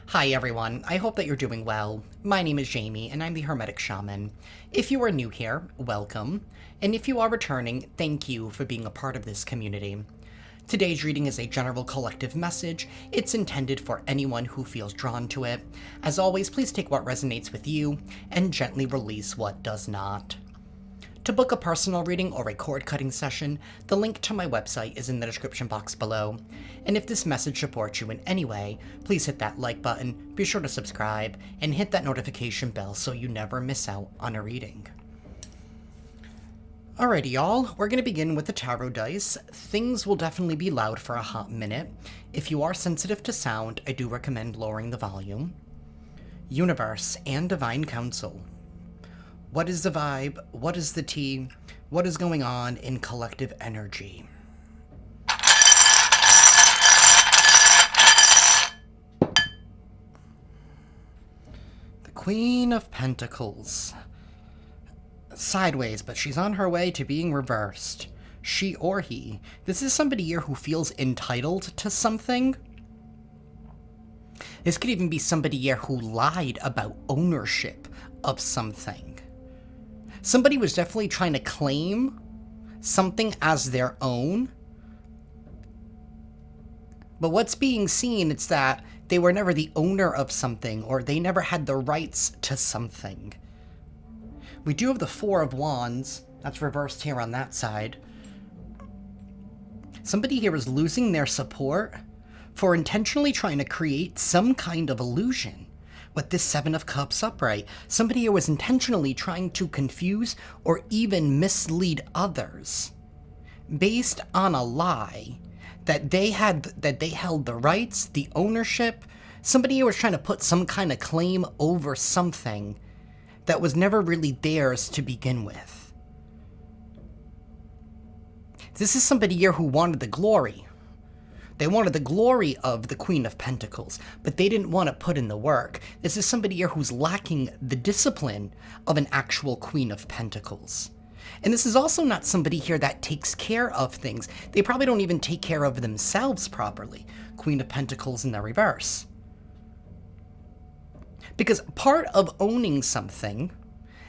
Hi everyone, I hope that you're doing well. My name is Jayme, and I'm the Hermetic Shaman. If you are new here, welcome, and if you are returning, thank you for being a part of this community. Today's reading is a general collective message. It's intended for anyone who feels drawn to it. As always, please take what resonates with you, and gently release what does not. To book a personal reading or a cord-cutting session, the link to my website is in the description box below. And if this message supports you in any way, please hit that like button, be sure to subscribe, and hit that notification bell so you never miss out on a reading. Alrighty y'all, we're going to begin with the tarot dice. Things will definitely be loud for a hot minute. If you are sensitive to sound, I do recommend lowering the volume. Universe and Divine Council. What is the vibe? What is the tea? What is going on in collective energy? The Queen of Pentacles. Sideways, but she's on her way to being reversed. She or he. This is somebody here who feels entitled to something. This could even be somebody here who lied about ownership of something. Somebody was definitely trying to claim something as their own. But what's being seen is that they were never the owner of something, or they never had the rights to something. We do have the Four of Wands. That's reversed here on that side. Somebody here is losing their support for intentionally trying to create some kind of illusion. With this Seven of Cups upright, somebody here was intentionally trying to confuse or even mislead others based on a lie that they held the rights, the ownership. Somebody here was trying to put some kind of claim over something that was never really theirs to begin with. This is somebody here who wanted the glory. They wanted the glory of the Queen of Pentacles, but they didn't want to put in the work. This is somebody here who's lacking the discipline of an actual Queen of Pentacles. And this is also not somebody here that takes care of things. They probably don't even take care of themselves properly. Queen of Pentacles in the reverse. Because part of owning something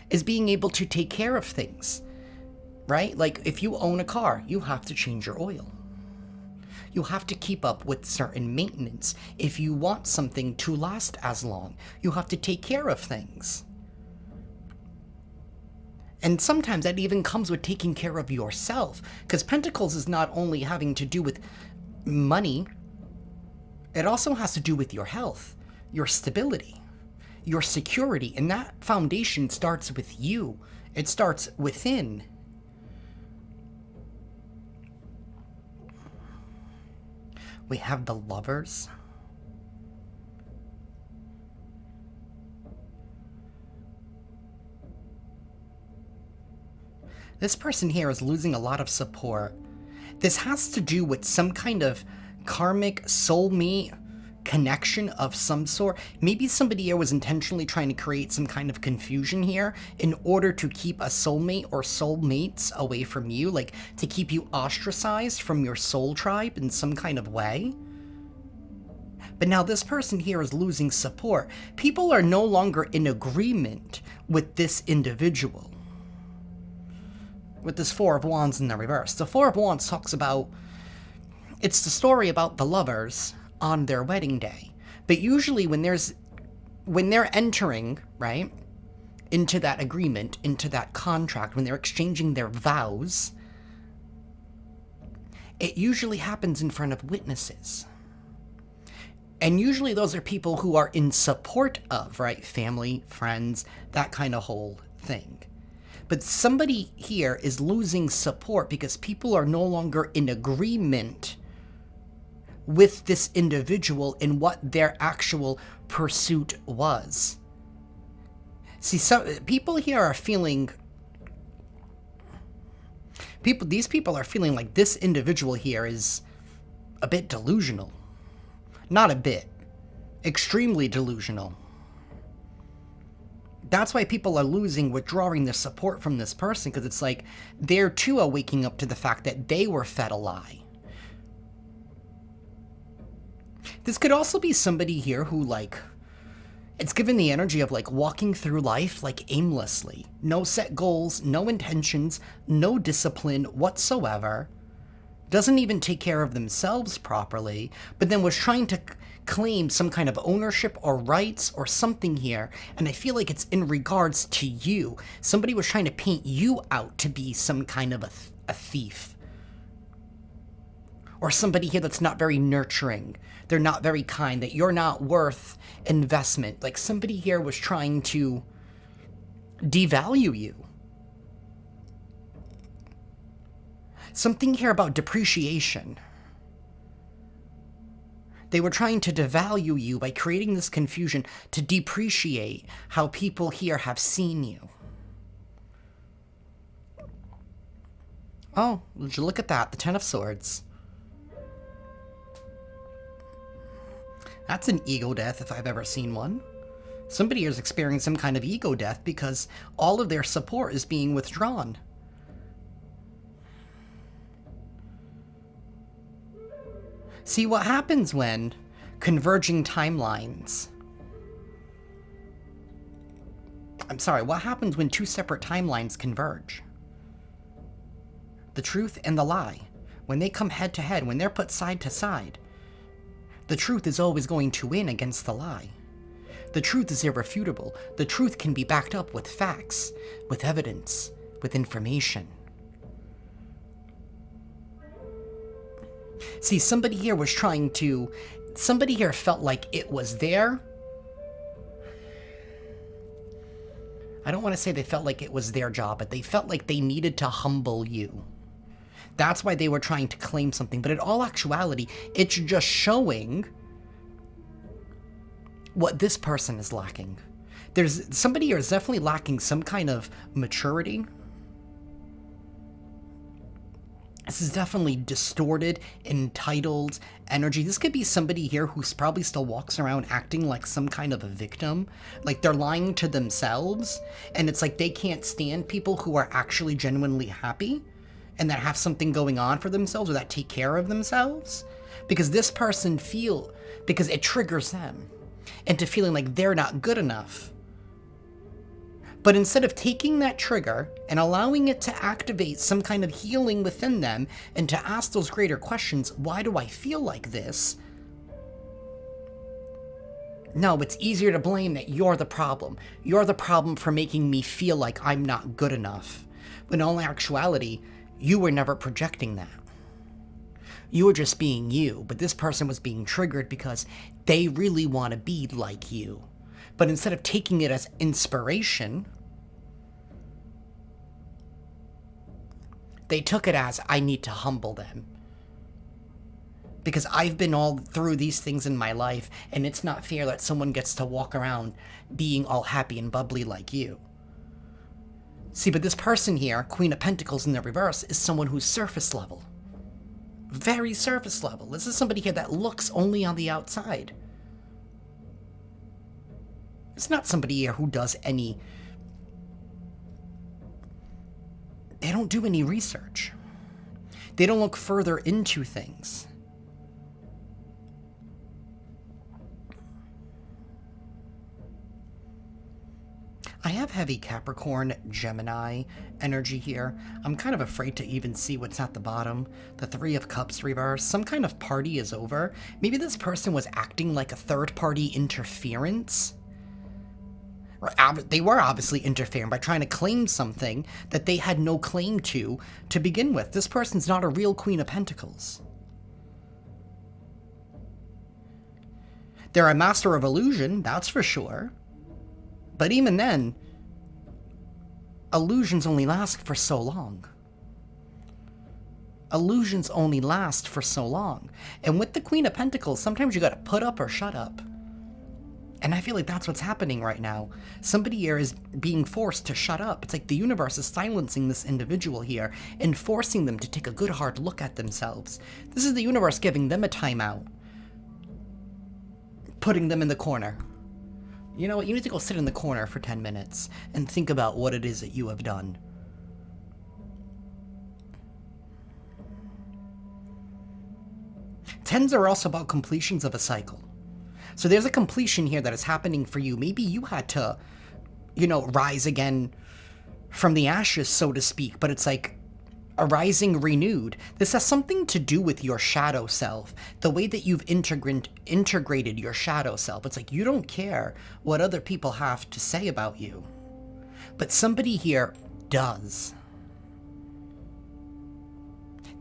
is being able to take care of things, right? Like if you own a car, you have to change your oil. You have to keep up with certain maintenance. If you want something to last as long, you have to take care of things. And sometimes that even comes with taking care of yourself, because Pentacles is not only having to do with money, it also has to do with your health, your stability, your security, and that foundation starts with you. It starts within. We have the Lovers. This person here is losing a lot of support. This has to do with some kind of karmic soulmate connection of some sort. Maybe somebody here was intentionally trying to create some kind of confusion here in order to keep a soulmate or soulmates away from you, like to keep you ostracized from your soul tribe in some kind of way. But now this person here is losing support. People are no longer in agreement with this individual. With this Four of Wands in the reverse. The Four of Wands talks about, it's the story about the lovers on their wedding day. But usually when they're entering, right, into that agreement, into that contract, when they're exchanging their vows, it usually happens in front of witnesses. And usually those are people who are in support of, right, family, friends, that kind of whole thing. But somebody here is losing support because people are no longer in agreement with this individual in what their actual pursuit was. See, some people here are feeling... These people are feeling like this individual here is a bit delusional. Not a bit. Extremely delusional. That's why people are withdrawing their support from this person, because it's like they're too waking up to the fact that they were fed a lie. This could also be somebody here who, like, it's given the energy of, like, walking through life, like, aimlessly. No set goals, no intentions, no discipline whatsoever. Doesn't even take care of themselves properly, but then was trying to claim some kind of ownership or rights or something here, and I feel like it's in regards to you. Somebody was trying to paint you out to be some kind of a thief. Or somebody here that's not very nurturing. They're not very kind, that you're not worth investment. Like, somebody here was trying to devalue you. Something here about depreciation. They were trying to devalue you by creating this confusion to depreciate how people here have seen you. Oh, would you look at that, the Ten of Swords. That's an ego death if I've ever seen one. Somebody is experiencing some kind of ego death because all of their support is being withdrawn. See what happens when converging timelines... I'm sorry, what happens when two separate timelines converge? The truth and the lie. When they come head to head, when they're put side to side, the truth is always going to win against the lie. The truth is irrefutable. The truth can be backed up with facts, with evidence, with information. See, somebody here was trying to... Somebody here felt like it was there. I don't want to say they felt like it was their job, but they felt like they needed to humble you. That's why they were trying to claim something. But in all actuality, it's just showing what this person is lacking. There's somebody here is definitely lacking some kind of maturity. This is definitely distorted, entitled energy. This could be somebody here who's probably still walks around acting like some kind of a victim. Like they're lying to themselves, and it's like they can't stand people who are actually genuinely happy and that have something going on for themselves or that take care of themselves. Because this person because it triggers them into feeling like they're not good enough. But instead of taking that trigger and allowing it to activate some kind of healing within them and to ask those greater questions, why do I feel like this? No, it's easier to blame that you're the problem. You're the problem for making me feel like I'm not good enough. When in all actuality, you were never projecting that. You were just being you, but this person was being triggered because they really want to be like you. But instead of taking it as inspiration, they took it as, I need to humble them. Because I've been all through these things in my life, and it's not fair that someone gets to walk around being all happy and bubbly like you. See, but this person here, Queen of Pentacles in the reverse, is someone who's surface level. Very surface level. This is somebody here that looks only on the outside. It's not somebody here who does any... They don't do any research. They don't look further into things. I have heavy Capricorn, Gemini energy here. I'm kind of afraid to even see what's at the bottom. The Three of Cups reverse. Some kind of party is over. Maybe this person was acting like a third-party interference. They were obviously interfering by trying to claim something that they had no claim to begin with. This person's not a real Queen of Pentacles. They're a master of illusion, that's for sure. But even then, illusions only last for so long. Illusions only last for so long. And with the Queen of Pentacles, sometimes you gotta put up or shut up. And I feel like that's what's happening right now. Somebody here is being forced to shut up. It's like the universe is silencing this individual here and forcing them to take a good hard look at themselves. This is the universe giving them a timeout. Putting them in the corner. You know what, you need to go sit in the corner for 10 minutes and think about what it is that you have done. Tens are also about completions of a cycle. So there's a completion here that is happening for you. Maybe you had to, rise again from the ashes, so to speak, but it's like a rising renewed. This has something to do with your shadow self, the way that you've integrated your shadow self. It's like you don't care what other people have to say about you, but somebody here does.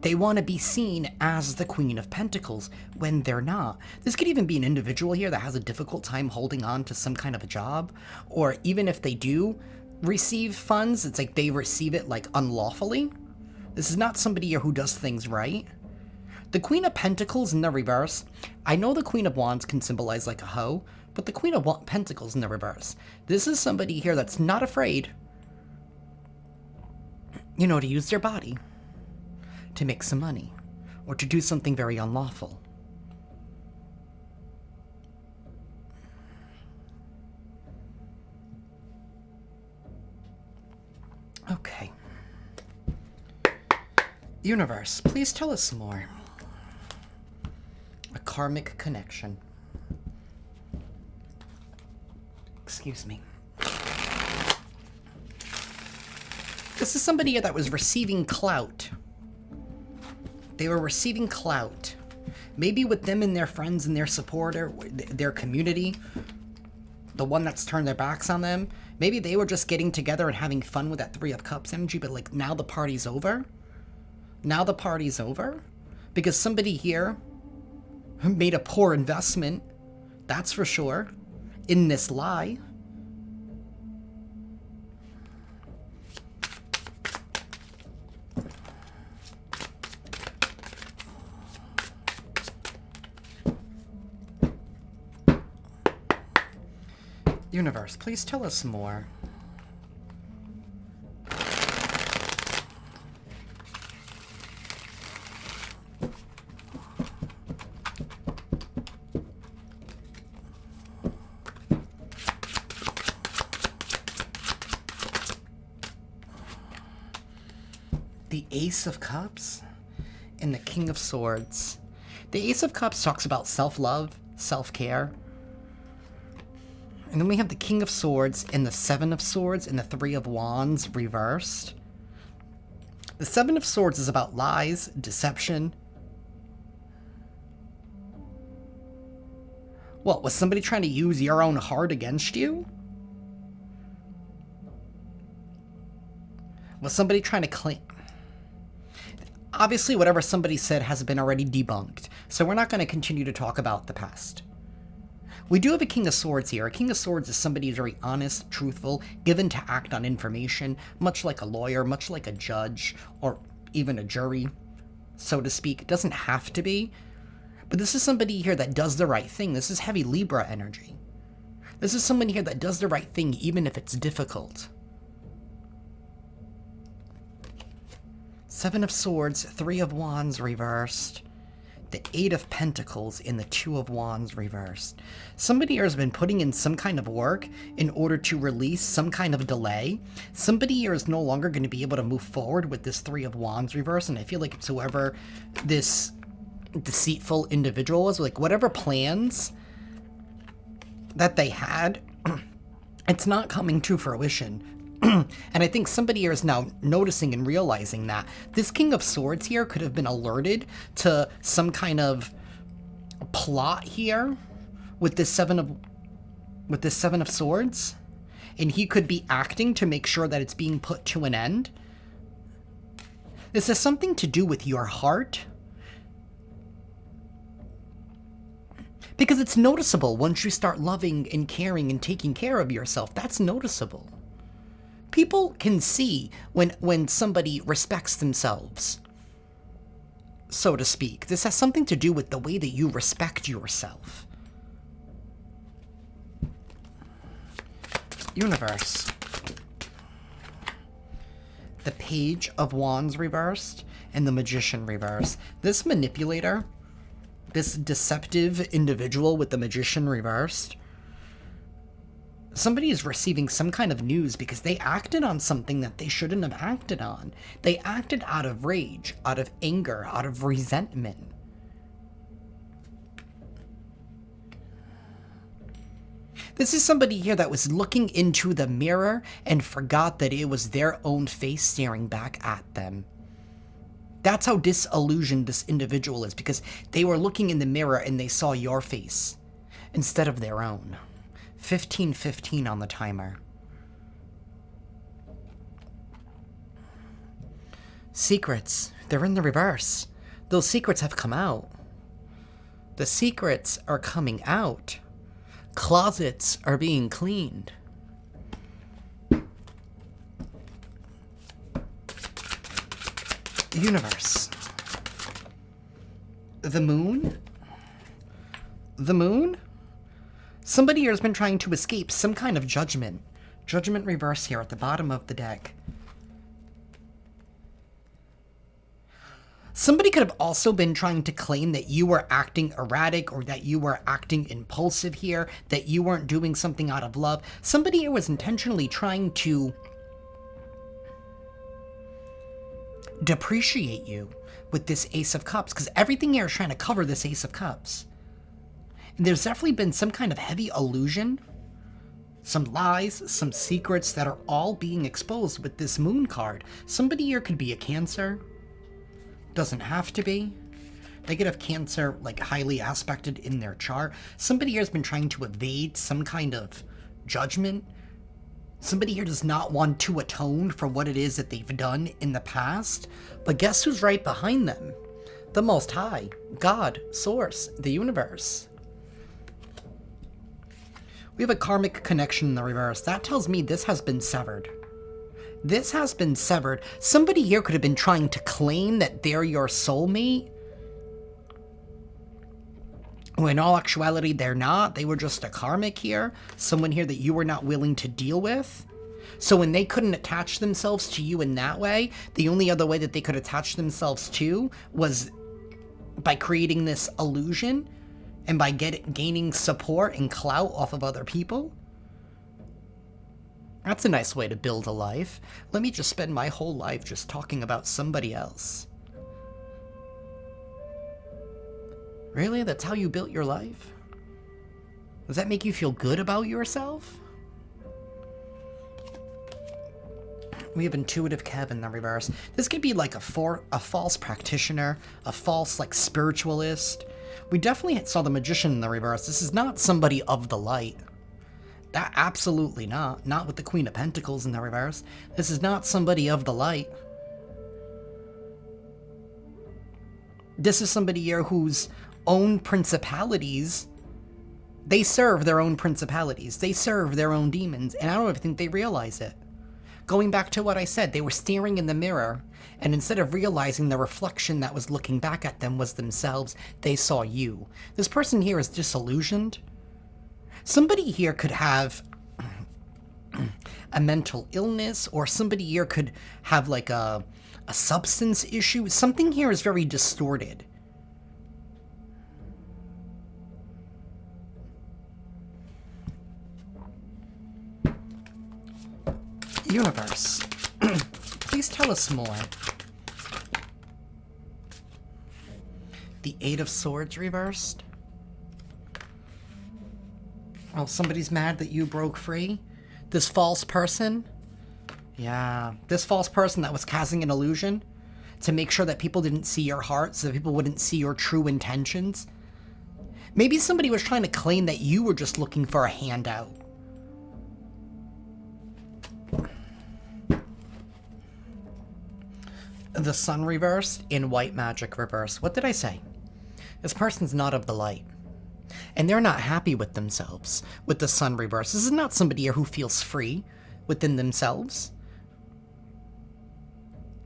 They want to be seen as the Queen of Pentacles when they're not. This could even be an individual here that has a difficult time holding on to some kind of a job, or even if they do receive funds, it's like they receive it like unlawfully. This is not somebody here who does things right. The Queen of Pentacles in the reverse. I know the Queen of Wands can symbolize like a hoe, but the Queen of Pentacles in the reverse. This is somebody here that's not afraid, to use their body to make some money, or to do something very unlawful. Okay. Universe, please tell us more. A karmic connection. Excuse me. This is somebody that was receiving clout. They were receiving clout. Maybe with them and their friends and their supporter, their community, the one that's turned their backs on them. Maybe they were just getting together and having fun with that Three of Cups energy, but like now the party's over. Now the party's over because somebody here made a poor investment, that's for sure, in this lie. Universe, please tell us more. The Ace of Cups and the King of Swords. The Ace of Cups talks about self-love, self-care. And then we have the King of Swords and the Seven of Swords and the Three of Wands reversed. The Seven of Swords is about lies, deception. What, was somebody trying to use your own heart against you? Was somebody trying to claim... Obviously, whatever somebody said has been already debunked, so we're not going to continue to talk about the past. We do have a King of Swords here. A King of Swords is somebody who's very honest, truthful, given to act on information, much like a lawyer, much like a judge, or even a jury, so to speak. It doesn't have to be, but this is somebody here that does the right thing. This is heavy Libra energy. This is someone here that does the right thing even if it's difficult. Seven of Swords, Three of Wands reversed. The Eight of Pentacles and the Two of Wands reversed. Somebody here has been putting in some kind of work in order to release some kind of delay. Somebody here is no longer going to be able to move forward with this Three of Wands reverse, and I feel like it's whoever this deceitful individual was, like whatever plans that they had, it's not coming to fruition. And I think somebody here is now noticing and realizing that this King of Swords here could have been alerted to some kind of plot here with this Seven of Swords, and he could be acting to make sure that it's being put to an end. This has something to do with your heart, because it's noticeable once you start loving and caring and taking care of yourself. That's noticeable. People can see when somebody respects themselves, so to speak. This has something to do with the way that you respect yourself. Universe. The Page of Wands reversed and the Magician reversed. This manipulator, this deceptive individual with the Magician reversed, somebody is receiving some kind of news because they acted on something that they shouldn't have acted on. They acted out of rage, out of anger, out of resentment. This is somebody here that was looking into the mirror and forgot that it was their own face staring back at them. That's how disillusioned this individual is, because they were looking in the mirror and they saw your face instead of their own. 15:15 on the timer. Secrets. They're in the reverse. Those secrets have come out. The secrets are coming out. Closets are being cleaned. Universe. The moon? The moon? Somebody here has been trying to escape some kind of judgment. Judgment reverse here at the bottom of the deck. Somebody could have also been trying to claim that you were acting erratic or that you were acting impulsive here, that you weren't doing something out of love. Somebody here was intentionally trying to depreciate you with this Ace of Cups, because everything here is trying to cover this Ace of Cups. And there's definitely been some kind of heavy illusion, some lies, some secrets that are all being exposed with this Moon card. Somebody here could be a Cancer. Doesn't have to be. They could have Cancer like highly aspected in their chart. Somebody here has been trying to evade some kind of judgment. Somebody here does not want to atone for what it is that they've done in the past. But guess who's right behind them? The Most High, God, Source, the universe. We have a karmic connection in the reverse. That tells me this has been severed. This has been severed. Somebody here could have been trying to claim that they're your soulmate, when in all actuality they're not. They were just a karmic here. Someone here that you were not willing to deal with. So when they couldn't attach themselves to you in that way, the only other way that they could attach themselves to was by creating this illusion and by gaining support and clout off of other people. That's a nice way to build a life. Let me just spend my whole life just talking about somebody else. Really? That's how you built your life? Does that make you feel good about yourself? We have Intuitive Kev in the reverse. This could be like a false practitioner, a false like spiritualist. We definitely saw the Magician in the reverse. This is not somebody of the light. That absolutely not. Not with the Queen of Pentacles in the reverse. This is not somebody of the light. This is somebody here whose own principalities, they serve their own principalities. They serve their own demons, and I don't even think they realize it. Going back to what I said, they were staring in the mirror, and instead of realizing the reflection that was looking back at them was themselves, they saw you. This person here is disillusioned. Somebody here could have a mental illness, or somebody here could have like a substance issue. Something here is very distorted. Universe, please tell us more. The Eight of Swords reversed. Oh, somebody's mad that you broke free? This false person? Yeah, this false person that was casting an illusion to make sure that people didn't see your heart, so that people wouldn't see your true intentions. Maybe somebody was trying to claim that you were just looking for a handout. The Sun reversed in White Magic reverse. What did I say? This person's not of the light. And they're not happy with themselves with the Sun reverse. This is not somebody here who feels free within themselves.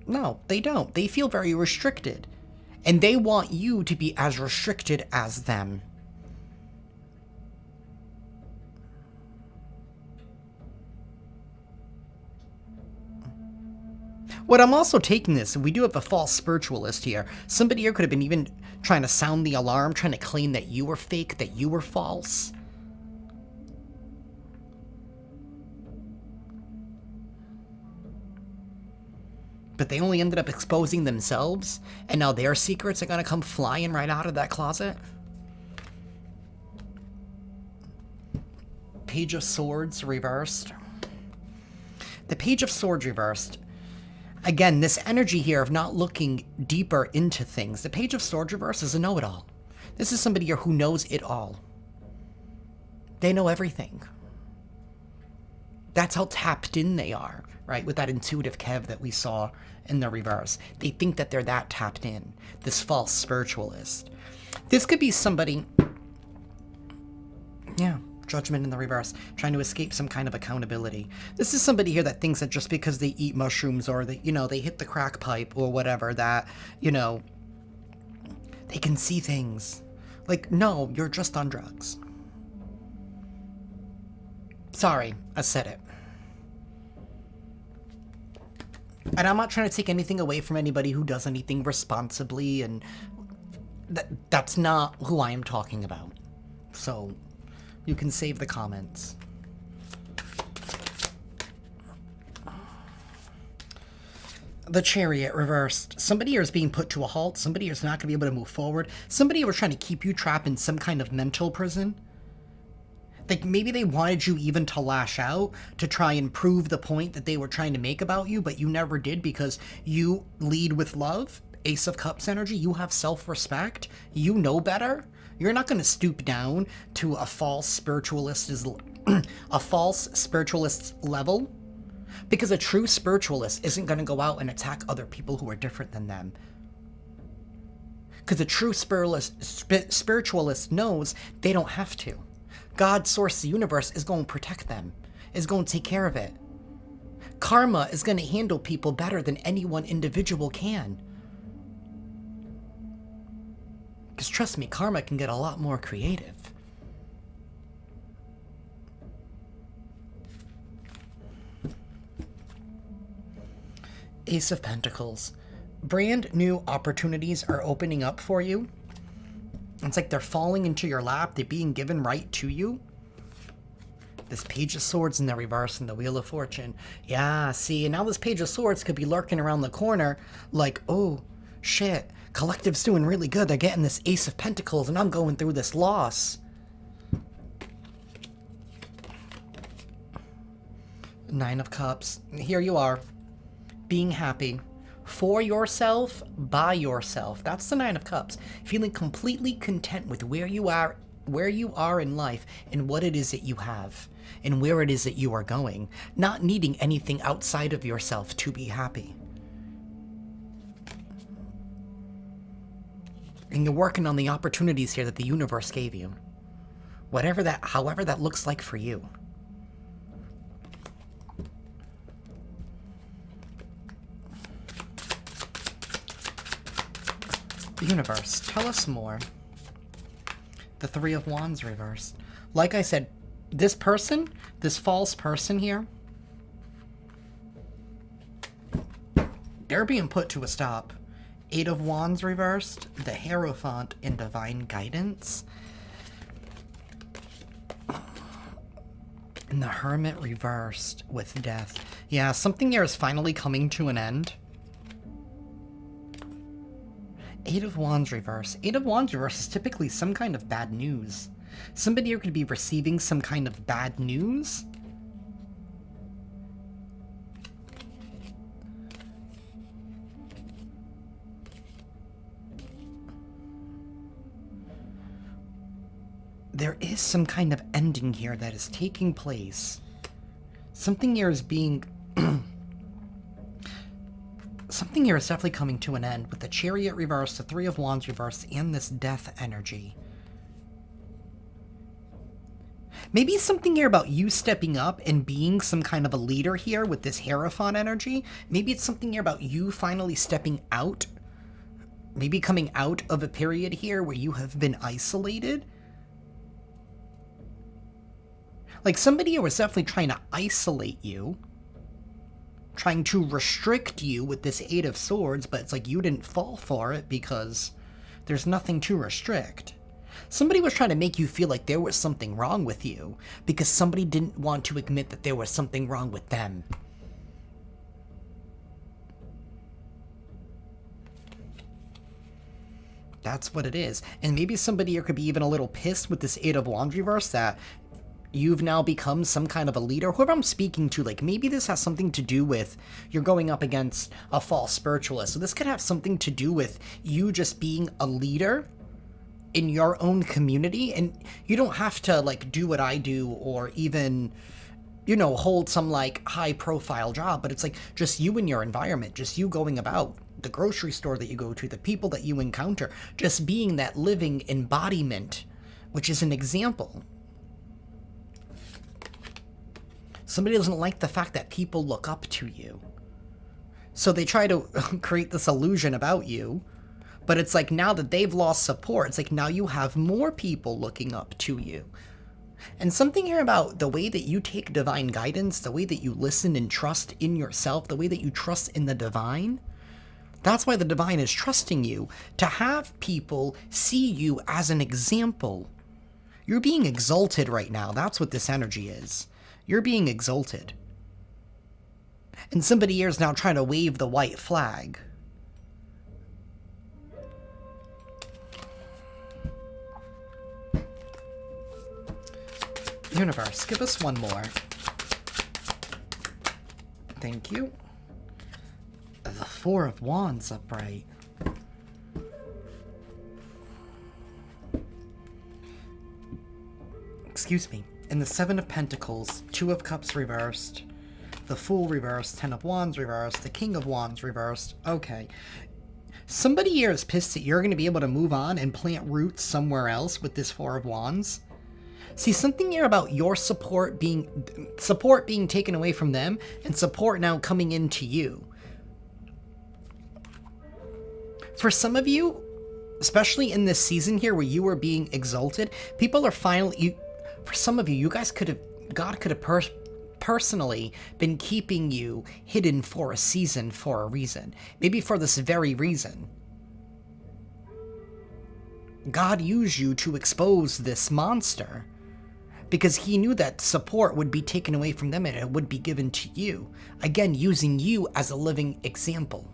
No, they don't. They feel very restricted. And they want you to be as restricted as them. What I'm also taking this, we do have a false spiritualist here. Somebody here could have been even trying to sound the alarm, trying to claim that you were fake, that you were false. But they only ended up exposing themselves, and now their secrets are gonna come flying right out of that closet. Page of Swords reversed. The Page of Swords reversed. Again, this energy here of not looking deeper into things. The Page of Swords reversed is a know-it-all. This is somebody here who knows it all. They know everything. That's how tapped in they are, right? With that intuitive Kev that we saw in the reverse. They think that they're that tapped in. This false spiritualist. This could be somebody... Yeah, Judgment in the reverse. Trying to escape some kind of accountability. This is somebody here that thinks that just because they eat mushrooms or they, they hit the crack pipe or whatever, that, they can see things. Like, no, you're just on drugs. Sorry, I said it. And I'm not trying to take anything away from anybody who does anything responsibly, and that's not who I am talking about. So, you can save the comments. The Chariot reversed. Somebody here is being put to a halt. Somebody here is not going to be able to move forward. Somebody here was trying to keep you trapped in some kind of mental prison. Like, maybe they wanted you even to lash out to try and prove the point that they were trying to make about you, but you never did because you lead with love. Ace of Cups energy. You have self-respect. You know better. You're not going to stoop down to a false spiritualist's level, because a true spiritualist isn't going to go out and attack other people who are different than them. Because a true spiritualist knows they don't have to. God, source, the universe is going to protect them, is going to take care of it. Karma is going to handle people better than any one individual can. Because trust me, karma can get a lot more creative. Ace of Pentacles. Brand new opportunities are opening up for you. It's like they're falling into your lap. They're being given right to you. This Page of Swords in the reverse and the Wheel of Fortune. Yeah, see, and now this Page of Swords could be lurking around the corner like, oh, shit. Collective's doing really good. They're getting this Ace of Pentacles, and I'm going through this loss. Nine of Cups. Here you are. Being happy. For yourself, by yourself. That's the Nine of Cups. Feeling completely content with where you are in life, and what it is that you have, and where it is that you are going. Not needing anything outside of yourself to be happy. And you're working on the opportunities here that the universe gave you. However that looks like for you. The universe, tell us more. The Three of Wands reversed. Like I said, this person, this false person here, they're being put to a stop. Eight of Wands reversed, the Hierophant in Divine Guidance, and the Hermit reversed with Death. Yeah, something here is finally coming to an end. Eight of Wands reverse. Eight of Wands reverse is typically some kind of bad news. Somebody here could be receiving some kind of bad news. There is some kind of ending here that is taking place. Something here is being... Something here is definitely coming to an end with the Chariot reverse, the Three of Wands reverse, and this Death energy. Maybe something here about you stepping up and being some kind of a leader here with this Hierophant energy. Maybe it's something here about you finally stepping out. Maybe coming out of a period here where you have been isolated. Like, somebody here was definitely trying to isolate you. Trying to restrict you with this Eight of Swords, but it's like you didn't fall for it because there's nothing to restrict. Somebody was trying to make you feel like there was something wrong with you because somebody didn't want to admit that there was something wrong with them. That's what it is. And maybe somebody here could be even a little pissed with this Eight of Wands reverse that you've now become some kind of a leader. Whoever I'm speaking to, like, maybe this has something to do with you're going up against a false spiritualist. So this could have something to do with you just being a leader in your own community. And you don't have to, like, do what I do or even, you know, hold some, like, high-profile job. But it's, like, just you in your environment, just you going about the grocery store that you go to, the people that you encounter, just being that living embodiment, which is an example. Somebody doesn't like the fact that people look up to you. So they try to create this illusion about you. But it's like now that they've lost support, it's like now you have more people looking up to you. And something here about the way that you take divine guidance, the way that you listen and trust in yourself, the way that you trust in the divine, that's why the divine is trusting you, to have people see you as an example. You're being exalted right now. That's what this energy is. You're being exalted. And somebody here is now trying to wave the white flag. Universe, give us one more. Thank you. The Four of Wands upright. Excuse me. In the Seven of Pentacles, Two of Cups reversed, the Fool reversed, Ten of Wands reversed, the King of Wands reversed. Okay. Somebody here is pissed that you're going to be able to move on and plant roots somewhere else with this Four of Wands. See, something here about your support being taken away from them and support now coming into you. For some of you, especially in this season here where you are being exalted, people are finally... For some of you, you guys could have... God could have personally been keeping you hidden for a season for a reason. Maybe for this very reason. God used you to expose this monster because he knew that support would be taken away from them and it would be given to you. Again, using you as a living example.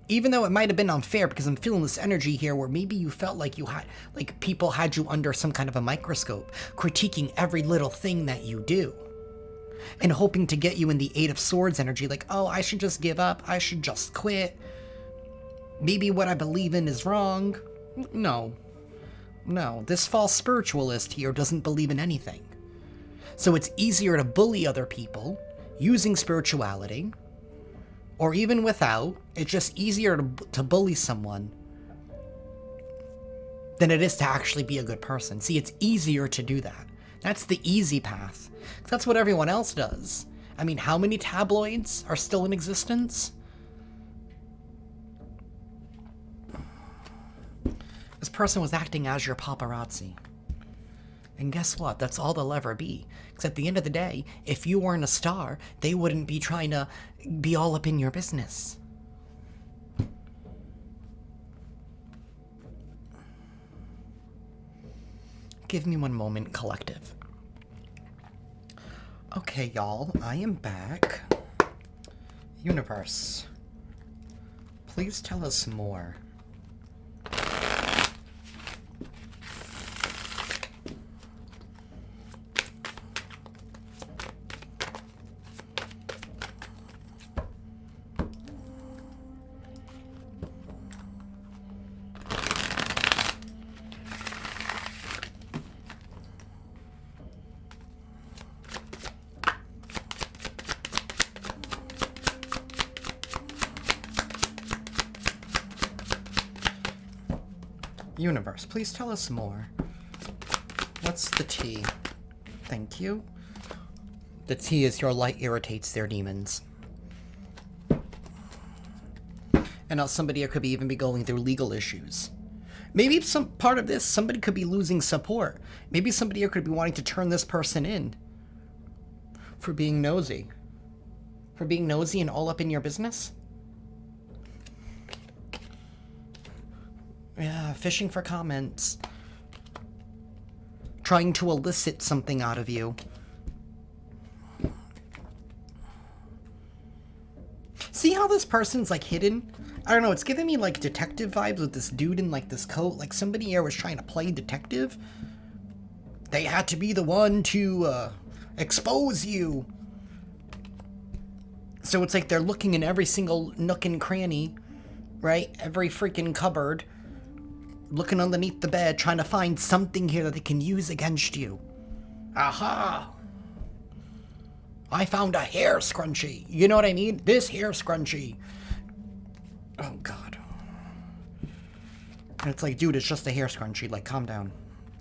Even though it might have been unfair, because I'm feeling this energy here where maybe you felt like you had, like people had you under some kind of a microscope, critiquing every little thing that you do. And hoping to get you in the Eight of Swords energy, like, oh, I should just give up, I should just quit. Maybe what I believe in is wrong. No. No, this false spiritualist here doesn't believe in anything. So it's easier to bully other people using spirituality, or even without. It's just easier to bully someone than it is to actually be a good person. See, it's easier to do that. That's the easy path. That's what everyone else does. I mean, how many tabloids are still in existence? This person was acting as your paparazzi. And guess what? That's all they'll ever be. Because at the end of the day, if you weren't a star, they wouldn't be trying to be all up in your business. Give me one moment, collective. Okay, y'all, I am back. Universe, please tell us more. Universe, please tell us more. What's the tea? Thank you. The tea is your light irritates their demons. And now somebody could even be going through legal issues. Maybe some part of this, somebody could be losing support. Maybe somebody here could be wanting to turn this person in for being nosy. For being nosy and all up in your business? Yeah, fishing for comments. Trying to elicit something out of you. See how this person's like hidden? I don't know, it's giving me like detective vibes with this dude in like this coat. Like somebody here was trying to play detective. They had to be the one to expose you. So it's like they're looking in every single nook and cranny, right? Every freaking cupboard, looking underneath the bed, trying to find something here that they can use against you. Aha! I found a hair scrunchie. You know what I mean? This hair scrunchie. Oh, God. And it's like, dude, it's just a hair scrunchie. Like, calm down.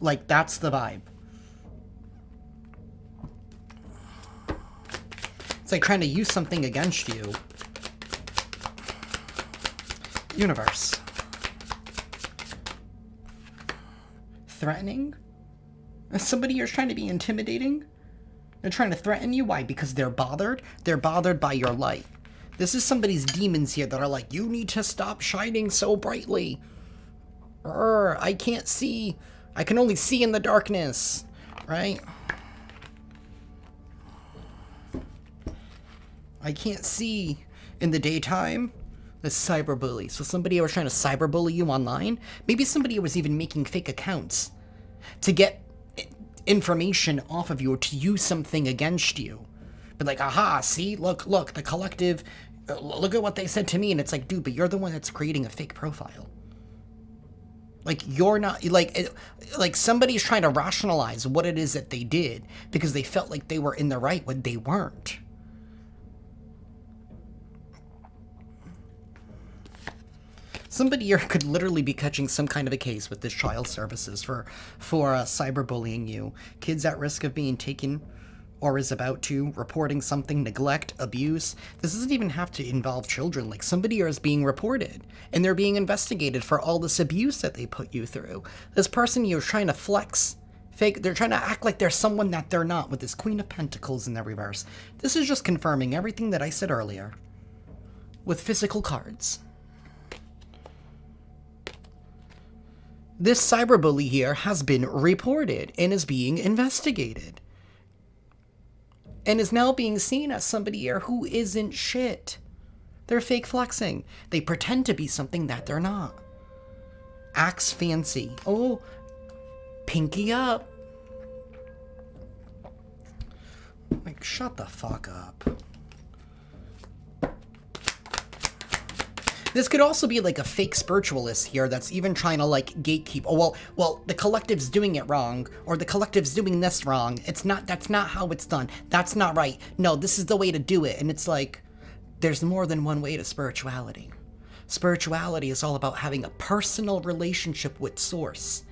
Like, that's the vibe. It's like trying to use something against you. Universe. Threatening? Somebody you're trying to be intimidating? They're trying to threaten you? Why? Because they're bothered? They're bothered by your light. This is somebody's demons here that are like, you need to stop shining so brightly. I can't see. I can only see in the darkness. Right? I can't see in the daytime. The cyberbully. So somebody was trying to cyberbully you online? Maybe somebody was even making fake accounts to get information off of you or to use something against you. But like, aha, see, look, the collective, look at what they said to me. And it's like, dude, but you're the one that's creating a fake profile. Like, you're not, like somebody's trying to rationalize what it is that they did because they felt like they were in the right when they weren't. Somebody here could literally be catching some kind of a case with this child services for cyberbullying you. Kids at risk of being taken or is about to, reporting something, neglect, abuse. This doesn't even have to involve children. Like, somebody here is being reported and they're being investigated for all this abuse that they put you through. This person you're trying to flex, fake, they're trying to act like they're someone that they're not with this Queen of Pentacles in the reverse. This is just confirming everything that I said earlier with physical cards. This cyberbully here has been reported and is being investigated. And is now being seen as somebody here who isn't shit. They're fake flexing. They pretend to be something that they're not. Acts fancy. Oh, pinky up. Like, shut the fuck up. This could also be like a fake spiritualist here that's even trying to like gatekeep. Oh, well, the collective's doing it wrong, or the collective's doing this wrong. It's not, that's not how it's done. That's not right. No, this is the way to do it. And it's like, there's more than one way to spirituality. Spirituality is all about having a personal relationship with Source.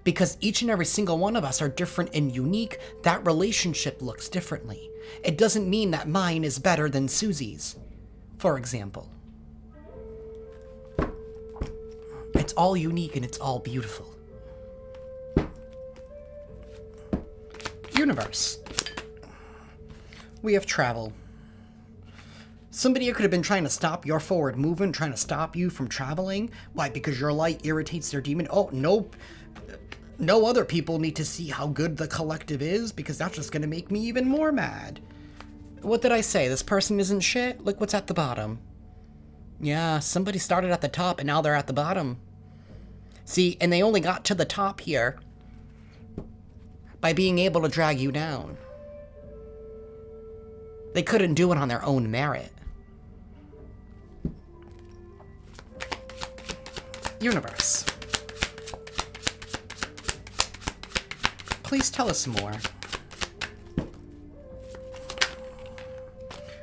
Because each and every single one of us are different and unique, that relationship looks differently. It doesn't mean that mine is better than Susie's, for example. It's all unique and it's all beautiful. Universe. We have travel. Somebody could have been trying to stop your forward movement, trying to stop you from traveling. Why? Because your light irritates their demon. Oh, nope. No other people need to see how good the collective is, because that's just going to make me even more mad. What did I say? This person isn't shit? Look what's at the bottom. Yeah, somebody started at the top and now they're at the bottom. See, and they only got to the top here by being able to drag you down. They couldn't do it on their own merit. Universe. Please tell us more.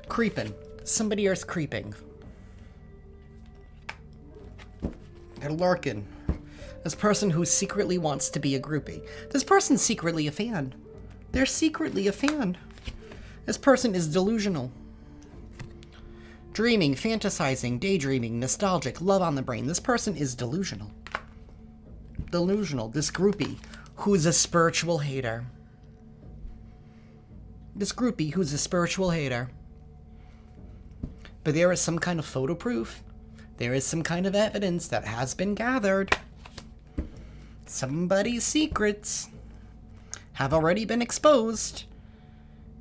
Creeping. Somebody is creeping. They're lurking. This person who secretly wants to be a groupie. This person's secretly a fan. They're secretly a fan. This person is delusional. Dreaming, fantasizing, daydreaming, nostalgic, love on the brain. This person is delusional. Delusional. This groupie who's a spiritual hater. This groupie who's a spiritual hater. But there is some kind of photo proof. There is some kind of evidence that has been gathered. Somebody's secrets have already been exposed.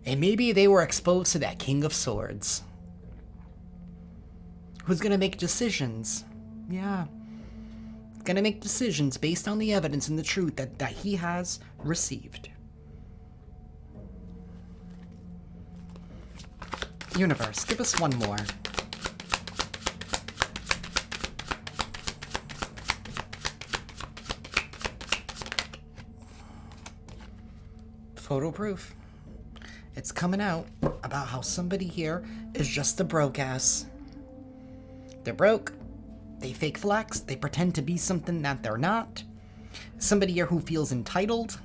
And maybe they were exposed to that King of Swords. Who's gonna make decisions. Yeah. Gonna make decisions based on the evidence and the truth that he has received. Universe, give us one more. Photo proof. It's coming out about how somebody here is just a broke ass. They're broke. They fake flex. They pretend to be something that they're not. Somebody here who feels entitled.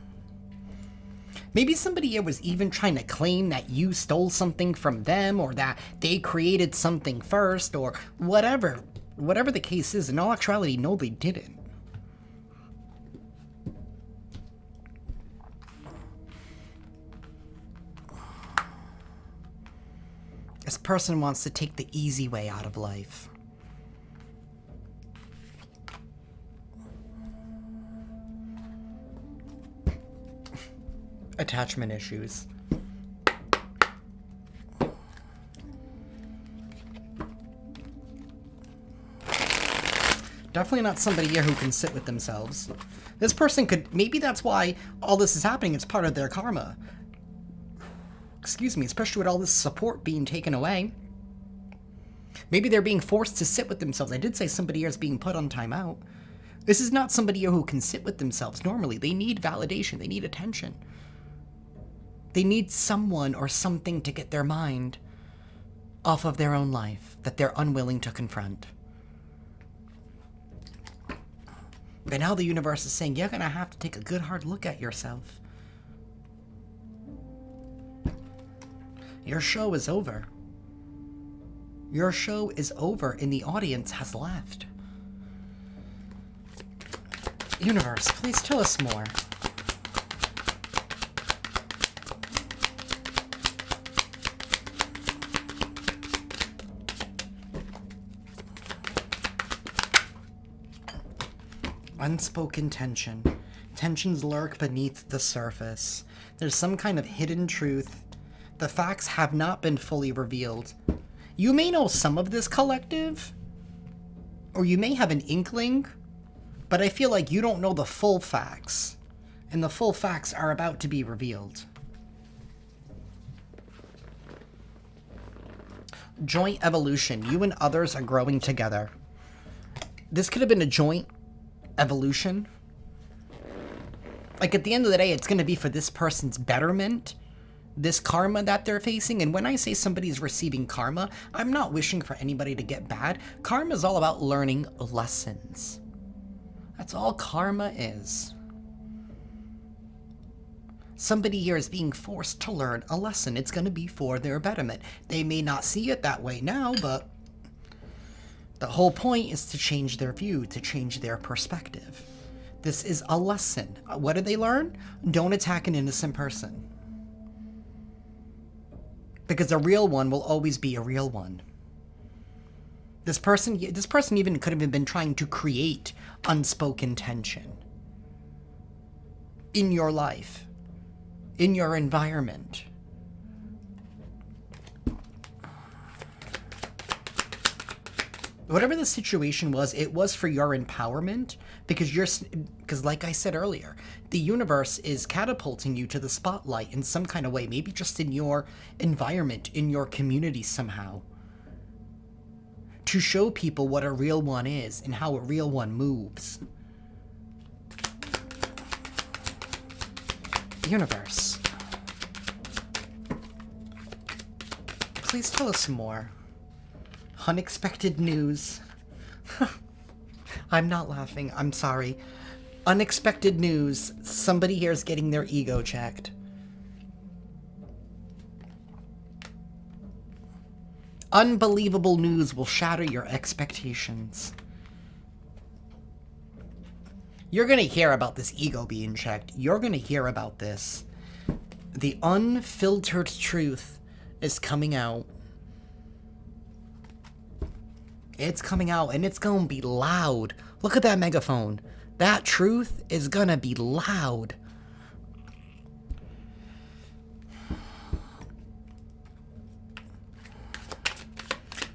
Maybe somebody here was even trying to claim that you stole something from them, or that they created something first, or whatever. Whatever the case is, in all actuality, no, they didn't. This person wants to take the easy way out of life. Attachment issues. Definitely not somebody here who can sit with themselves. This person could, maybe that's why all this is happening. It's part of their karma. Excuse me, especially with all this support being taken away. Maybe they're being forced to sit with themselves. I did say somebody here is being put on timeout. This is not somebody here who can sit with themselves normally. They need validation. They need attention. They need someone or something to get their mind off of their own life that they're unwilling to confront. But now the universe is saying, you're going to have to take a good hard look at yourself. Your show is over. Your show is over and the audience has left. Universe, please tell us more. Unspoken tension. Tensions lurk beneath the surface. There's some kind of hidden truth. The facts have not been fully revealed. You may know some of this, collective, or you may have an inkling, but I feel like you don't know the full facts, and the full facts are about to be revealed. Joint evolution. You and others are growing together. This could have been a joint evolution. Like, at the end of the day, it's going to be for this person's betterment, this karma that they're facing. And when I say somebody's receiving karma, I'm not wishing for anybody to get bad. Karma is all about learning lessons. That's all karma is. Somebody here is being forced to learn a lesson. It's going to be for their betterment. They may not see it that way now, but the whole point is to change their view, to change their perspective. This is a lesson. What did they learn? Don't attack an innocent person. Because a real one will always be a real one. This person even could have been trying to create unspoken tension in your life, in your environment. Whatever the situation was, it was for your empowerment, because like I said earlier, the universe is catapulting you to the spotlight in some kind of way, maybe just in your environment, in your community somehow, to show people what a real one is and how a real one moves. Universe, please tell us more. Unexpected news. I'm not laughing. I'm sorry. Unexpected news. Somebody here is getting their ego checked. Unbelievable news will shatter your expectations. You're going to hear about this ego being checked. You're going to hear about this. The unfiltered truth is coming out. It's coming out, and it's gonna be loud. Look at that megaphone. That truth is gonna be loud.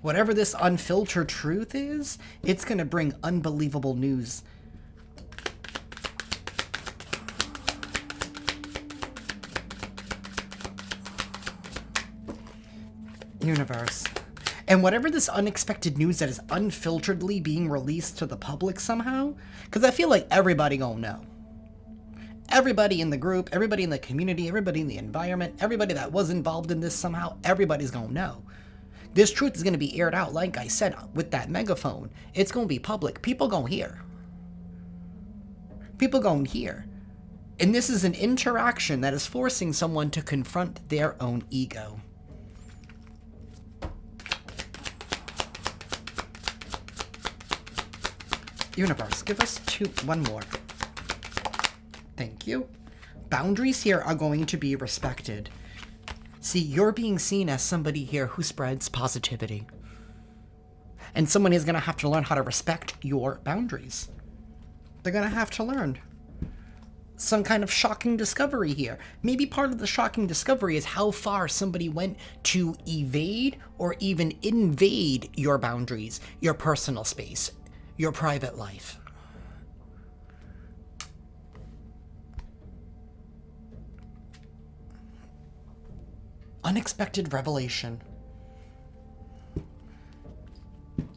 Whatever this unfiltered truth is, it's gonna bring unbelievable news. Universe. And whatever this unexpected news that is unfilteredly being released to the public somehow, because I feel like everybody gonna know. Everybody in the group, everybody in the community, everybody in the environment, everybody that was involved in this somehow, everybody's gonna know. This truth is gonna be aired out, like I said, with that megaphone. It's gonna be public. People gonna hear. People gonna hear. And this is an interaction that is forcing someone to confront their own ego. Universe, give us one more. Thank you. Boundaries here are going to be respected. See, you're being seen as somebody here who spreads positivity. And someone is going to have to learn how to respect your boundaries. They're going to have to learn some kind of shocking discovery here. Maybe part of the shocking discovery is how far somebody went to evade or even invade your boundaries, your personal space, your private life. Unexpected revelation.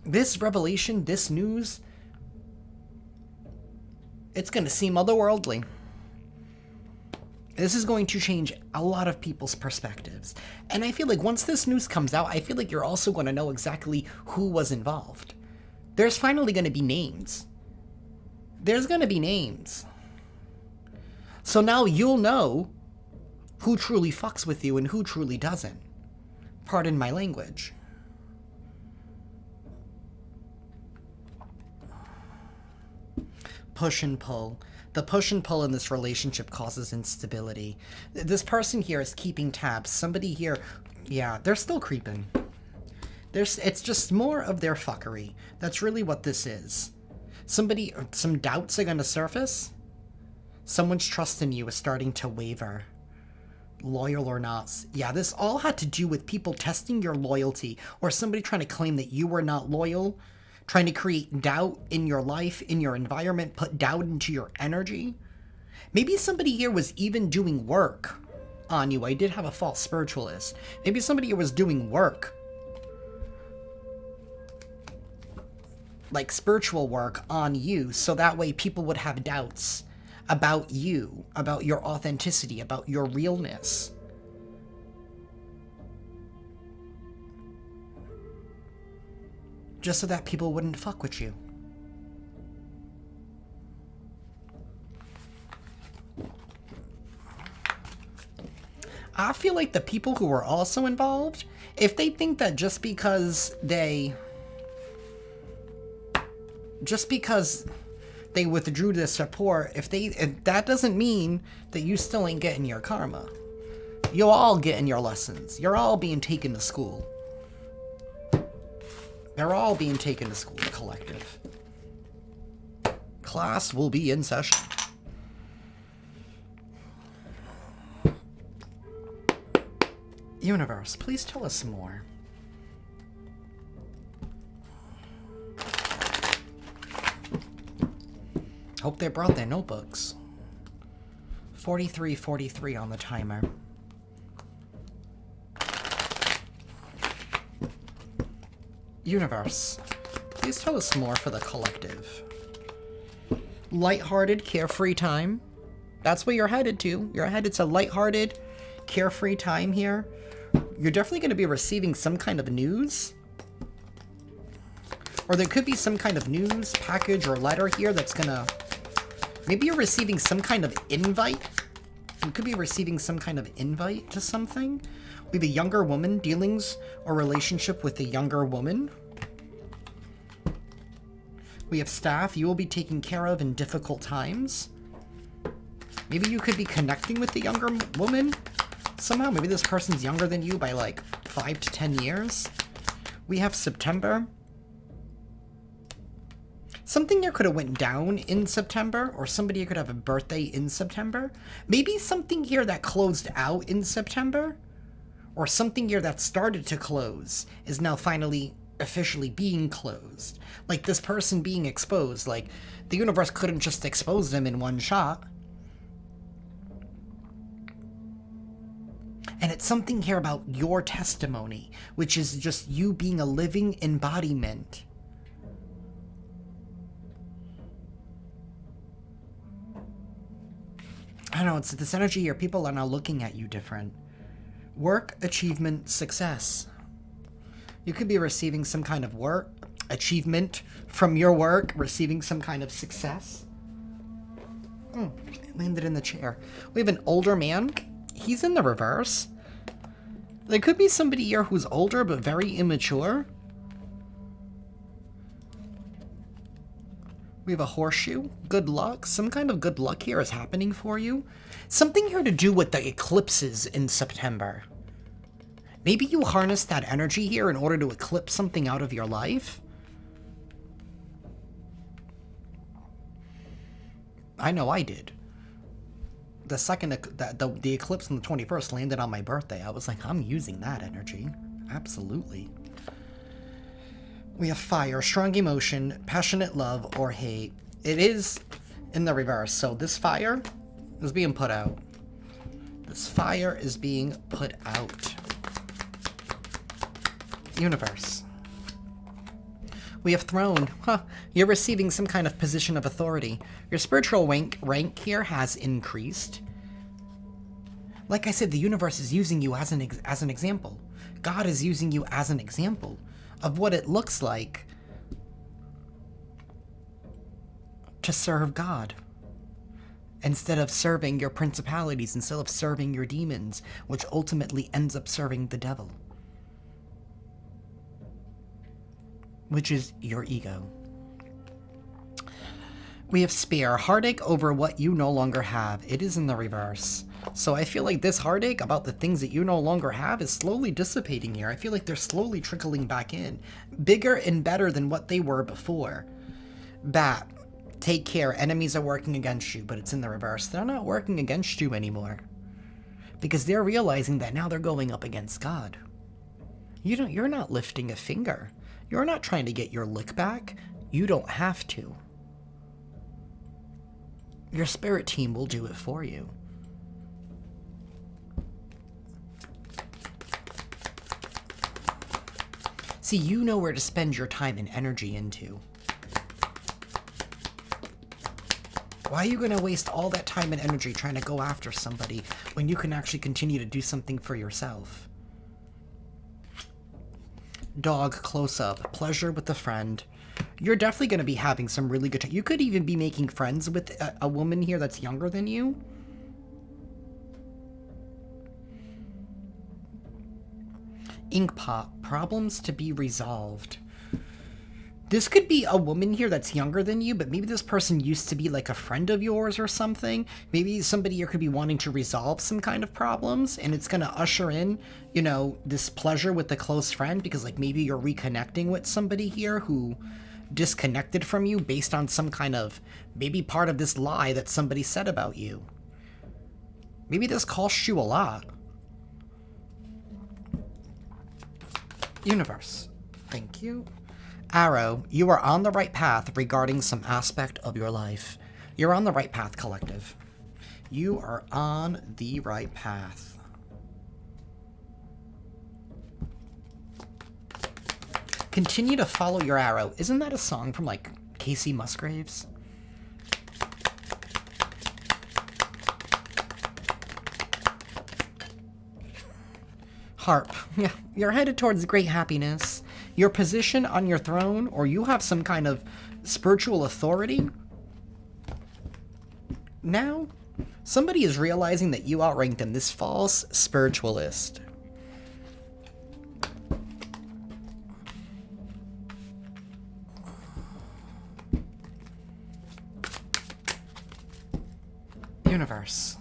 This revelation, this news, it's going to seem otherworldly. This is going to change a lot of people's perspectives. And I feel like once this news comes out, I feel like you're also going to know exactly who was involved. There's finally going to be names. There's going to be names. So now you'll know who truly fucks with you and who truly doesn't. Pardon my language. Push and pull. The push and pull in this relationship causes instability. This person here is keeping tabs. Somebody here, yeah, they're still creeping. It's just more of their fuckery. That's really what this is. Some doubts are going to surface. Someone's trust in you is starting to waver. Loyal or not. Yeah, this all had to do with people testing your loyalty, or somebody trying to claim that you were not loyal, trying to create doubt in your life, in your environment, put doubt into your energy. Maybe somebody here was even doing work on you. I did have a false spiritualist. Maybe somebody here was doing work, like spiritual work on you, so that way people would have doubts about you, about your authenticity, about your realness. Just so that people wouldn't fuck with you. I feel like the people who were also involved, if they think that just because they withdrew their support, if that doesn't mean that you still ain't getting your karma. You're all getting your lessons. You're all being taken to school. They're all being taken to school, the collective. Class will be in session. Universe, please tell us more. Hope they brought their notebooks. 43:43 on the timer. Universe, please tell us more for the collective. Lighthearted, carefree time. That's what you're headed to. You're headed to lighthearted, carefree time here. You're definitely going to be receiving some kind of news. Or there could be some kind of news, package, or letter here that's going to... Maybe you're receiving some kind of invite. You could be receiving some kind of invite to something. We have a younger woman, dealings or relationship with a younger woman. We have staff you will be taken care of in difficult times. Maybe you could be connecting with the younger woman somehow. Maybe this person's younger than you by like 5 to 10 years. We have September. Something here could have went down in September, or somebody could have a birthday in September. Maybe something here that closed out in September, or something here that started to close is now finally officially being closed. Like this person being exposed. Like the universe couldn't just expose them in one shot. And it's something here about your testimony, which is just you being a living embodiment. I don't know, it's this energy here. People are now looking at you different. Work, achievement, success. You could be receiving some kind of work, achievement from your work, receiving some kind of success. Landed in the chair. We have an older man. He's in the reverse. There could be somebody here who's older but very immature. We have a horseshoe. Good luck. Some kind of good luck here is happening for you. Something here to do with the eclipses in September. Maybe you harness that energy here in order to eclipse something out of your life. I know I did. The second the eclipse on the 21st landed on my birthday, I was like, I'm using that energy. Absolutely. We have fire, strong emotion, passionate love, or hate. It is in the reverse. So this fire is being put out. This fire is being put out. Universe. We have throne. You're receiving some kind of position of authority. Your spiritual rank here has increased. Like I said, the universe is using you as an example. God is using you as an example of what it looks like to serve God. Instead of serving your principalities, instead of serving your demons, which ultimately ends up serving the devil. Which is your ego. We have spare, heartache over what you no longer have. It is in the reverse. So I feel like this heartache about the things that you no longer have is slowly dissipating here. I feel like they're slowly trickling back in. Bigger and better than what they were before. Bat, take care. Enemies are working against you, but it's in the reverse. They're not working against you anymore. Because they're realizing that now they're going up against God. You're not lifting a finger. You're not trying to get your lick back. You don't have to. Your spirit team will do it for you. See, you know where to spend your time and energy into. Why are you going to waste all that time and energy trying to go after somebody when you can actually continue to do something for yourself? Dog close up. Pleasure with a friend. You're definitely going to be having some really good time. You could even be making friends with a woman here that's younger than you. Ink pot. Problems to be resolved. This could be a woman here that's younger than you, but maybe this person used to be like a friend of yours or something. Maybe somebody here could be wanting to resolve some kind of problems, and it's going to usher in, you know, this pleasure with a close friend, because like maybe you're reconnecting with somebody here who disconnected from you based on some kind of, maybe part of this lie that somebody said about you. Maybe this costs you a lot. Universe. Thank you. Arrow, you are on the right path regarding some aspect of your life. You're on the right path, collective. You are on the right path. Continue to follow your arrow. Isn't that a song from, like, Casey Musgraves? Harp. Yeah, you're headed towards great happiness. Your position on your throne, or you have some kind of spiritual authority. Now, somebody is realizing that you outrank them. This false spiritualist. Universe,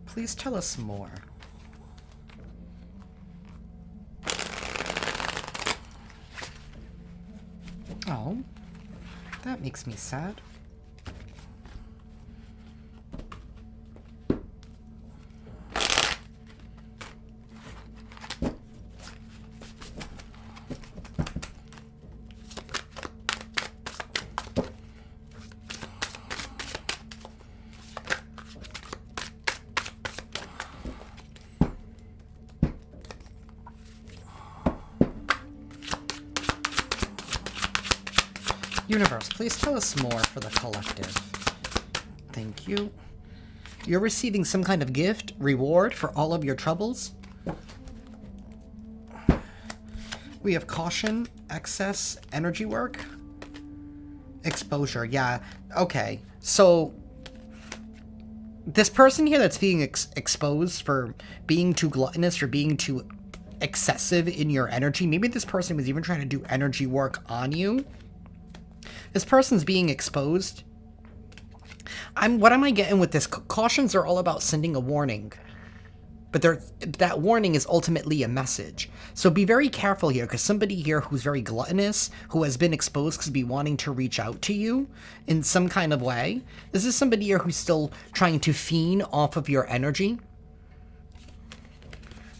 please tell us more. Oh, that makes me sad. Universe, please tell us more for the collective. Thank you. You're receiving some kind of gift, reward for all of your troubles. We have caution, excess, energy work, exposure. Yeah, okay. So, this person here that's being exposed for being too gluttonous, for being too excessive in your energy, maybe this person was even trying to do energy work on you. This person's being exposed. What am I getting with this? Cautions are all about sending a warning. But that warning is ultimately a message. So be very careful here, because somebody here who's very gluttonous, who has been exposed, could be wanting to reach out to you in some kind of way. This is somebody here who's still trying to feed off of your energy.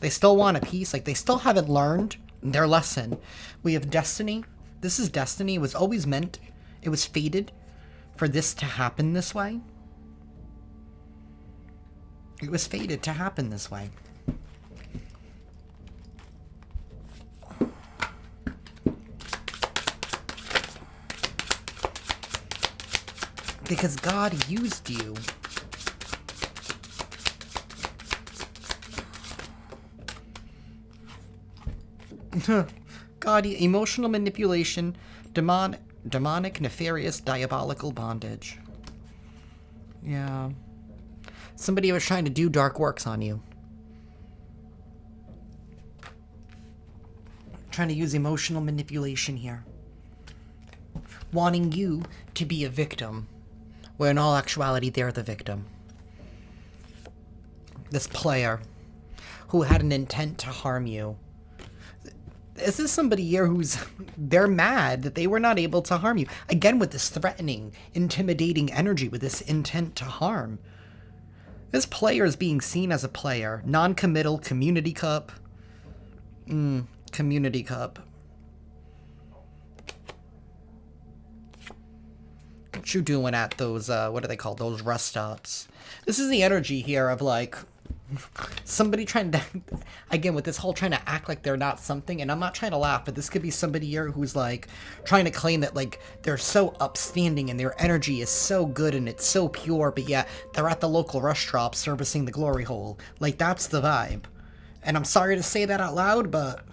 They still want a piece, like they still haven't learned their lesson. We have destiny. This is destiny. It was always meant, it was fated for this to happen this way. It was fated to happen this way. Because God used you. God, emotional manipulation, demonic, nefarious, diabolical bondage. Yeah. Somebody was trying to do dark works on you. Trying to use emotional manipulation here. Wanting you to be a victim, where in all actuality they're the victim. This player who had an intent to harm you. Is this somebody here who's... they're mad that they were not able to harm you? Again, with this threatening, intimidating energy, with this intent to harm. This player is being seen as a player. Non-committal, community cup. Community cup. What you doing at those, what are they called? Those rest stops. This is the energy here of, like, somebody trying to, again, with this whole trying to act like they're not something, and I'm not trying to laugh, but this could be somebody here who's, like, trying to claim that, like, they're so upstanding and their energy is so good and it's so pure, but yet they're at the local rest stop servicing the glory hole. Like, that's the vibe. And I'm sorry to say that out loud, but...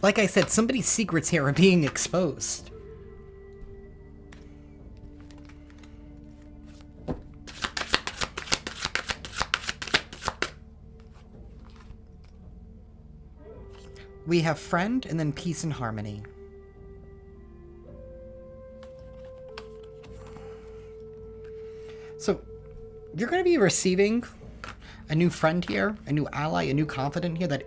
like I said, somebody's secrets here are being exposed. We have friend, and then peace and harmony. So, you're going to be receiving a new friend here, a new ally, a new confidant here, that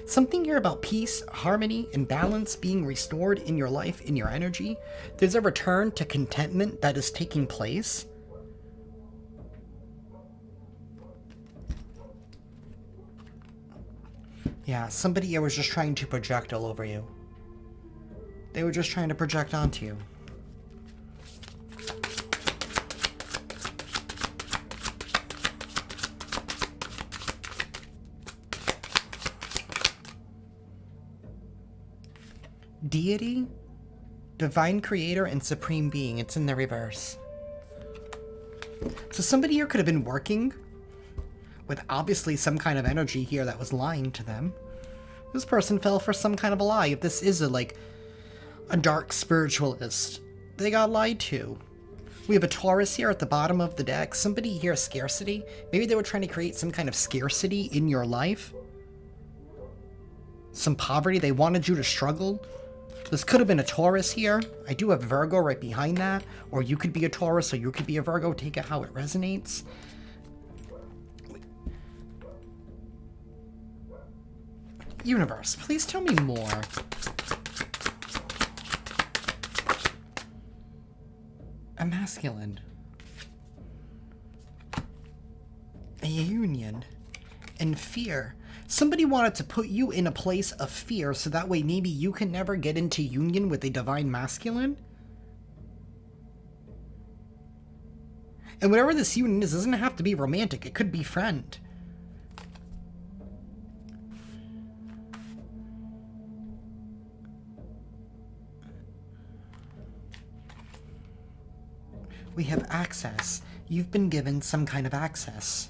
something here about peace, harmony, and balance being restored in your life, in your energy. There's a return to contentment that is taking place. Yeah, somebody here was just trying to project all over you. They were just trying to project onto you. Deity, divine creator, and supreme being. It's in the reverse. So somebody here could have been working with obviously some kind of energy here that was lying to them. This person fell for some kind of a lie. If this is a dark spiritualist, they got lied to. We have a Taurus here at the bottom of the deck. Somebody here, scarcity. Maybe they were trying to create some kind of scarcity in your life. Some poverty. They wanted you to struggle. This could have been a Taurus here. I do have Virgo right behind that. Or you could be a Taurus, or you could be a Virgo. Take it how it resonates. Universe, please tell me more. A masculine. A union. And fear. Somebody wanted to put you in a place of fear so that way maybe you can never get into union with a divine masculine. And whatever this union is, doesn't have to be romantic. It could be friend. We have access. You've been given some kind of access.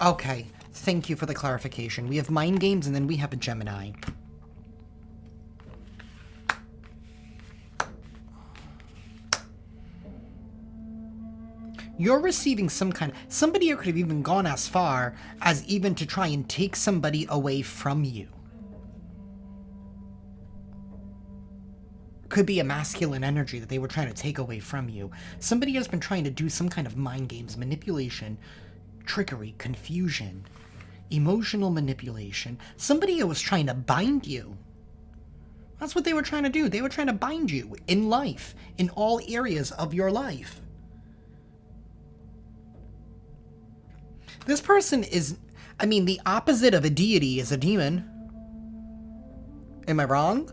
Okay, thank you for the clarification. We have mind games, and then we have a Gemini. You're receiving some kind of... Somebody here could have even gone as far as even to try and take somebody away from you. Could be a masculine energy that they were trying to take away from you. Somebody has been trying to do some kind of mind games, manipulation, trickery, confusion, emotional manipulation. Somebody was trying to bind you. That's what they were trying to do. They were trying to bind you in life, in all areas of your life. This person is, I mean, the opposite of a deity is a demon. Am I wrong?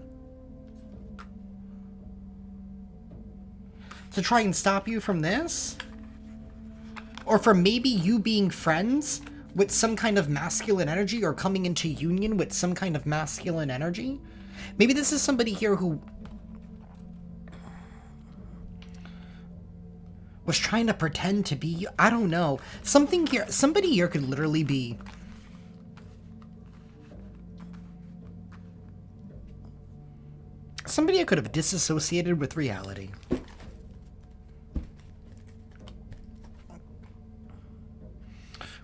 To try and stop you from this? Or for maybe you being friends with some kind of masculine energy, or coming into union with some kind of masculine energy? Maybe this is somebody here who was trying to pretend to be, I don't know. Something here, somebody here could literally be somebody could have disassociated with reality.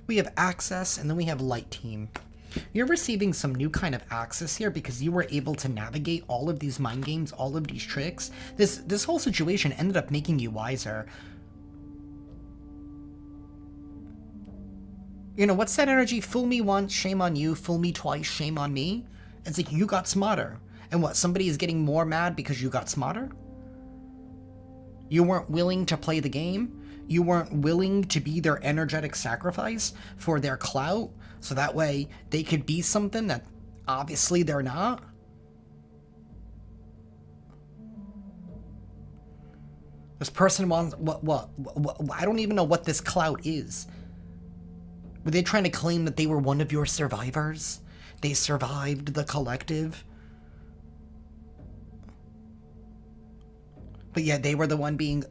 We have access, and then we have light team. You're receiving some new kind of access here because you were able to navigate all of these mind games, all of these tricks. This whole situation ended up making you wiser. You know, what's that energy? Fool me once, shame on you. Fool me twice, shame on me. It's like you got smarter. And what, somebody is getting more mad because you got smarter? You weren't willing to play the game? You weren't willing to be their energetic sacrifice for their clout, so that way they could be something that obviously they're not? This person wants... What? I don't even know what this clout is. Were they trying to claim that they were one of your survivors? They survived the collective? But yeah, they were the one being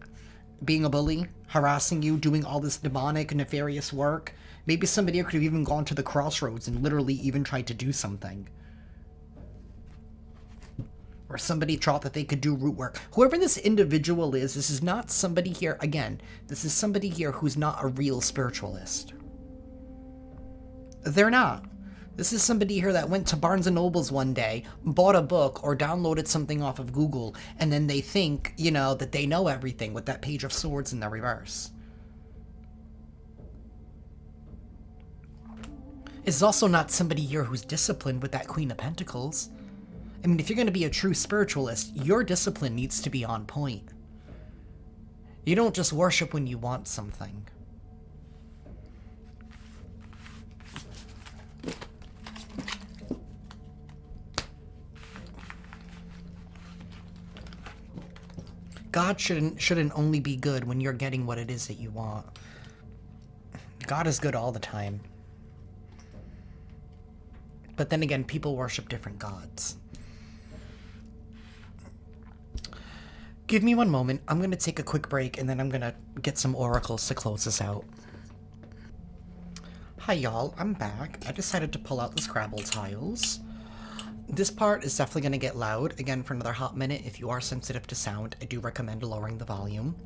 a bully, harassing you, doing all this demonic, nefarious work. Maybe somebody could have even gone to the crossroads and literally even tried to do something. Or somebody thought that they could do root work. Whoever this individual is, this is not somebody here, again, this is somebody here who's not a real spiritualist. They're not. This is somebody here that went to Barnes & Noble's one day, bought a book, or downloaded something off of Google, and then they think, you know, that they know everything with that Page of Swords in the reverse. It's also not somebody here who's disciplined with that Queen of Pentacles. I mean, if you're going to be a true spiritualist, your discipline needs to be on point. You don't just worship when you want something. God shouldn't only be good when you're getting what it is that you want. God is good all the time. But then again, people worship different gods. Give me one moment. I'm going to take a quick break, and then I'm going to get some oracles to close this out. Hi, y'all. I'm back. I decided to pull out the Scrabble tiles. This part is definitely going to get loud. Again, for another hot minute, if you are sensitive to sound, I do recommend lowering the volume.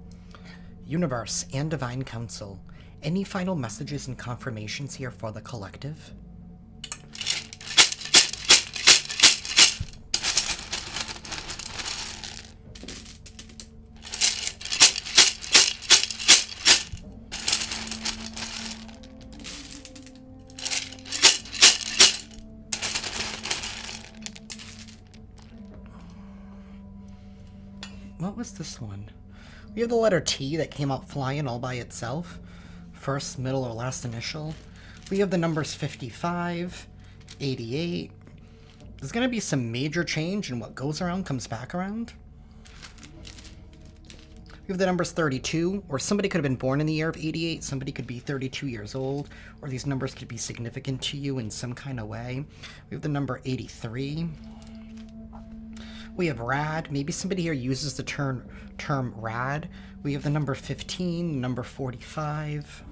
Universe and Divine Council. Any final messages and confirmations here for the collective? What was this one? We have the letter T that came out flying all by itself. First, middle, or last initial. We have the numbers 55, 88. There's going to be some major change, and what goes around comes back around. We have the numbers 32, or somebody could have been born in the year of 88. Somebody could be 32 years old, or these numbers could be significant to you in some kind of way. We have the number 83. We have rad. Maybe somebody here uses the term rad. We have the number 15, number 45.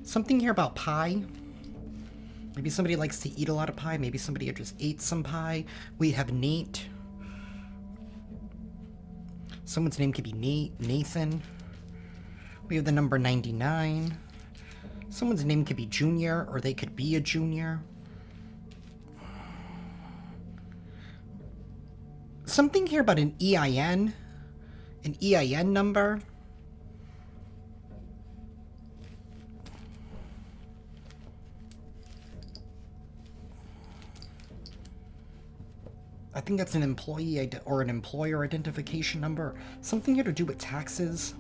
Something here about pie. Maybe somebody likes to eat a lot of pie. Maybe somebody just ate some pie. We have Nate. Someone's name could be Nate, Nathan. We have the number 99. Someone's name could be Junior, or they could be a junior. Something here about an EIN number. I think that's an employee or an employer identification number. Something here to do with taxes.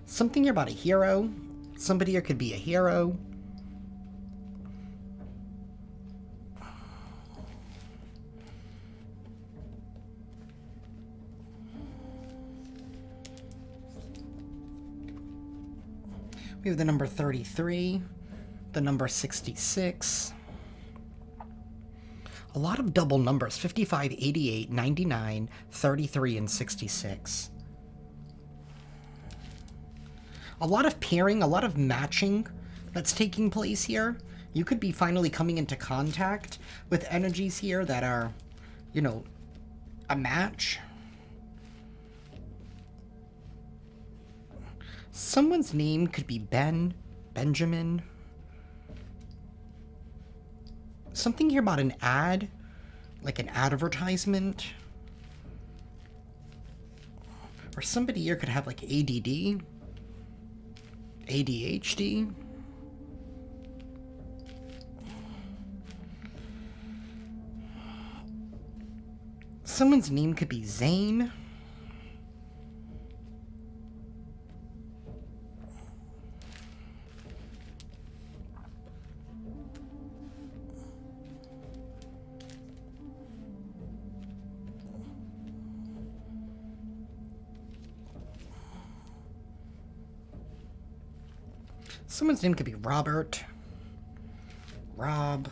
Something here about a hero. Somebody here could be a hero. We have the number 33, the number 66. A lot of double numbers, 55, 88, 99, 33, and 66. A lot of pairing, a lot of matching that's taking place here. You could be finally coming into contact with energies here that are, you know, a match. Someone's name could be Ben, Benjamin. Something here about an ad, like an advertisement. Or somebody here could have like ADD, ADHD. Someone's name could be Zane. Someone's name could be Robert. Rob.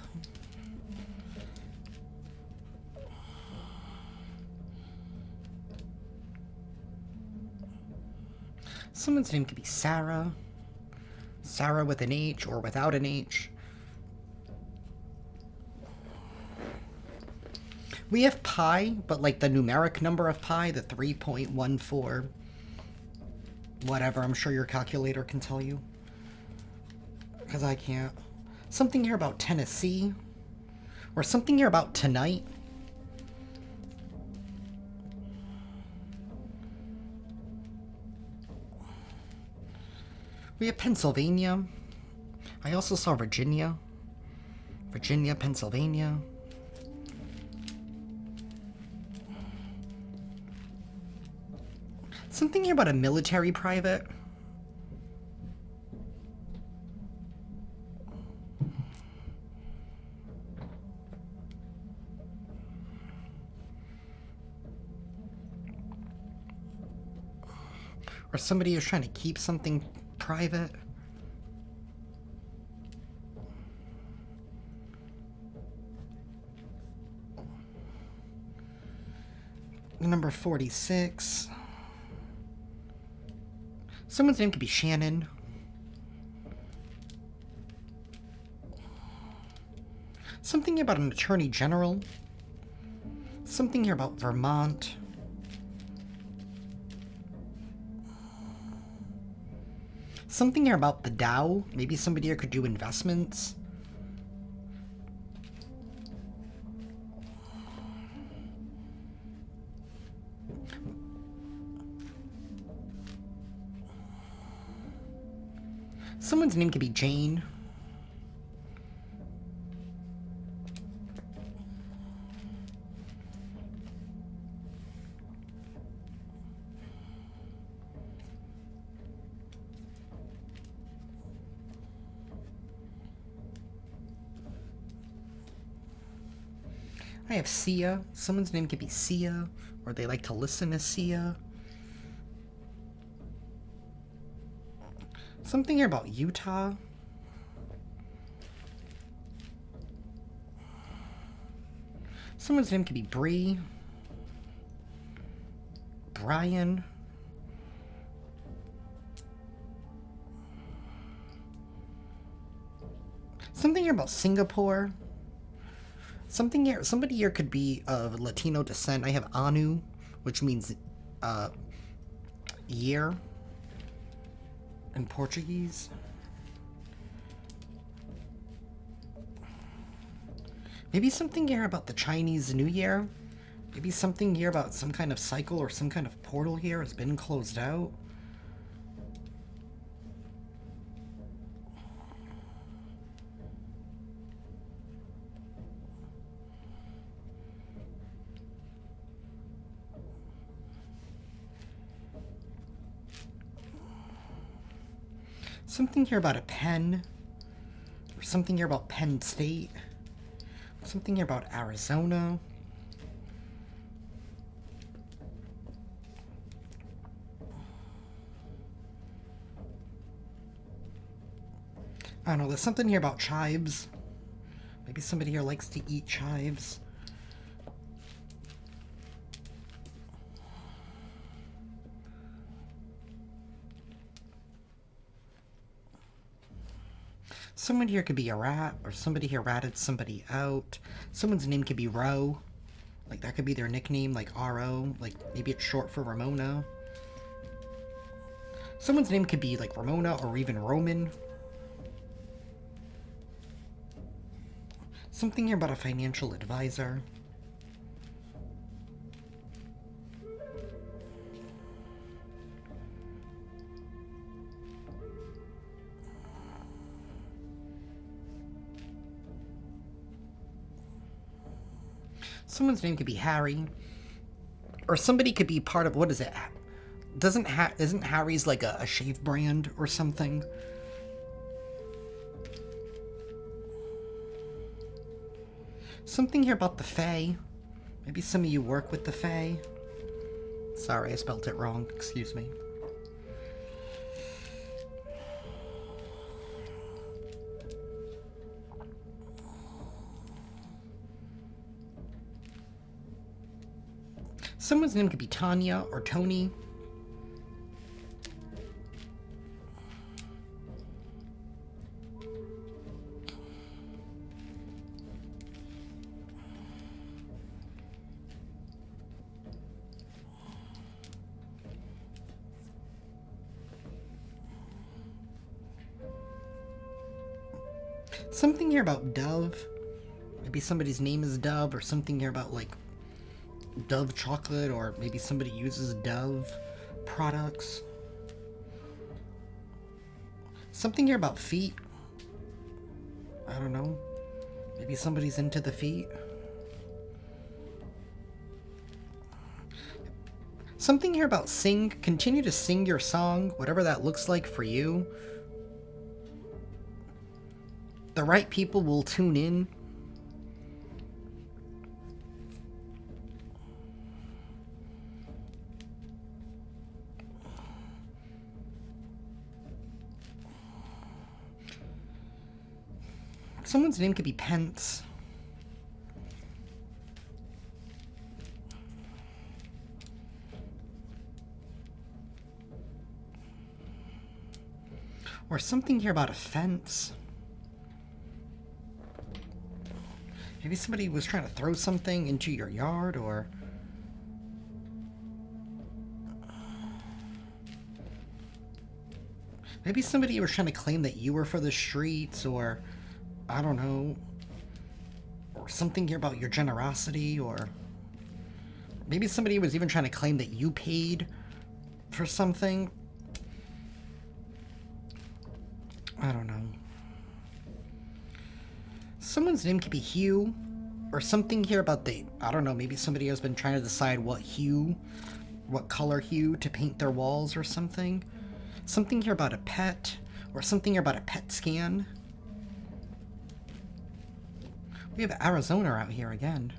Someone's name could be Sarah. Sarah with an H or without an H. We have pi, but like the numeric number of pi, the 3.14. Whatever, I'm sure your calculator can tell you. Because I can't. Something here about Tennessee. Or something here about tonight. We have Pennsylvania. I also saw Virginia. Virginia, Pennsylvania. Something here about a military private. Or somebody who's trying to keep something private. Number 46. Someone's name could be Shannon. Something about an attorney general. Something here about Vermont. Something here about the Dow. Maybe somebody here could do investments. Someone's name could be Jane. I have Sia. Someone's name could be Sia, or they like to listen as Sia. Something here about Utah. Someone's name could be Bree. Brian. Something here about Singapore. Something here, somebody here could be of Latino descent. I have Anu, which means year in Portuguese. Maybe something here about the Chinese New Year. Maybe something here about some kind of cycle or some kind of portal here has been closed out. Something here about a pen. Or something here about Penn State. Something here about Arizona. I don't know, there's something here about chives. Maybe somebody here likes to eat chives. Someone here could be a rat, or somebody here ratted somebody out. Someone's name could be Ro. Like, that could be their nickname, like R-O. Like, maybe it's short for Ramona. Someone's name could be, like, Ramona or even Roman. Something here about a financial advisor. Someone's name could be Harry. Or somebody could be part of, what is it? Isn't Harry's like a shave brand or something? Something here about the Fae. Maybe some of you work with the Fae. Sorry, I spelt it wrong. Excuse me. Someone's name could be Tanya or Tony. Something here about Dove. Maybe somebody's name is Dove, or something here about, like, Dove chocolate, or maybe somebody uses Dove products. Something here about feet. I don't know. Maybe somebody's into the feet. Something here about sing. Continue to sing your song, whatever that looks like for you. The right people will tune in. Someone's name could be Pence. Or something here about a fence. Maybe somebody was trying to throw something into your yard, or... maybe somebody was trying to claim that you were for the streets, or... I don't know. Or something here about your generosity, or... maybe somebody was even trying to claim that you paid for something. I don't know. Someone's name could be Hugh, or something here about the... I don't know, maybe somebody has been trying to decide what color hue to paint their walls or something. Something here about a pet, or something here about a pet scan. We have Arizona out here again.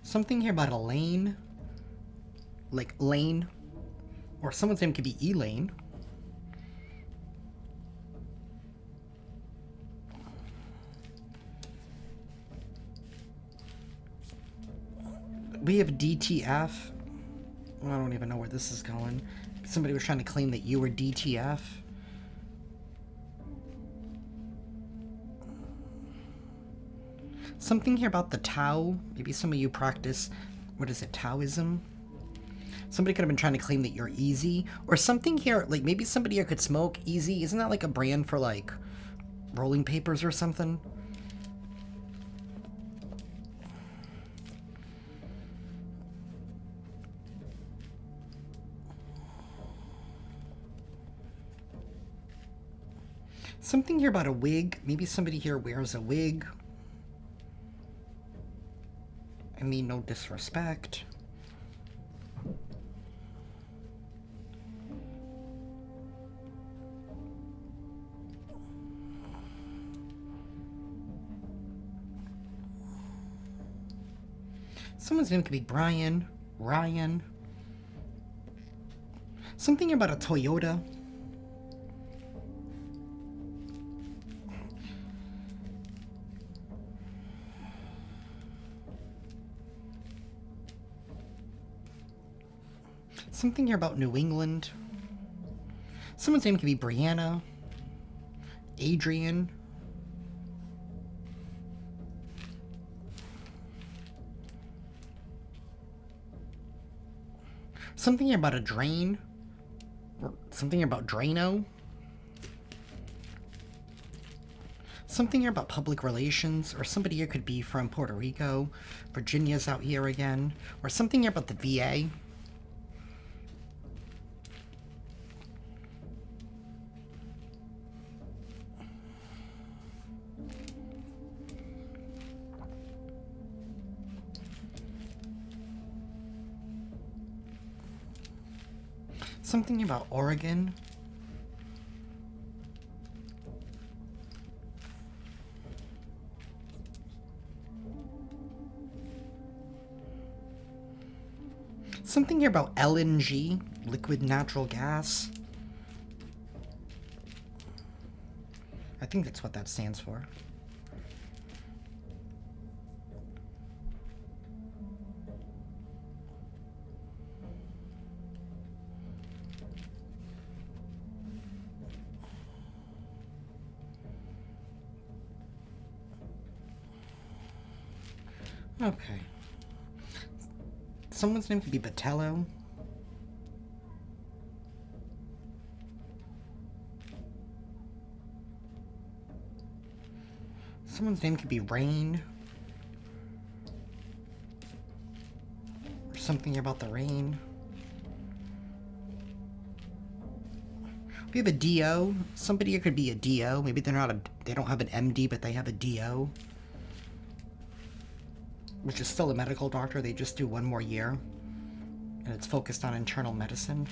Something here about a lane. Like Lane. Or someone's name could be Elaine. We have DTF. I don't even know where this is going. Somebody was trying to claim that you were DTF. Something here about the Tao. Maybe some of you practice, what is it, Taoism? Somebody could have been trying to claim that you're easy. Or something here, like maybe somebody here could smoke easy. Isn't that like a brand for like rolling papers or something? Something here about a wig. Maybe somebody here wears a wig. I mean, no disrespect. Someone's name could be Brian, Ryan. Something about a Toyota. Something here about New England. Someone's name could be Brianna, Adrian. Something here about a drain. Or something about Drano. Something here about public relations. Or somebody here could be from Puerto Rico. Virginia's out here again. Or something here about the VA. Something about Oregon. Something here about LNG, liquid natural gas. I think that's what that stands for. Okay. Someone's name could be Batello. Someone's name could be Rain. Or something about the rain. We have a DO. Somebody here could be a DO. Maybe they're not they don't have an MD, but they have a DO. Which is still a medical doctor, they just do one more year. And it's focused on internal medicine.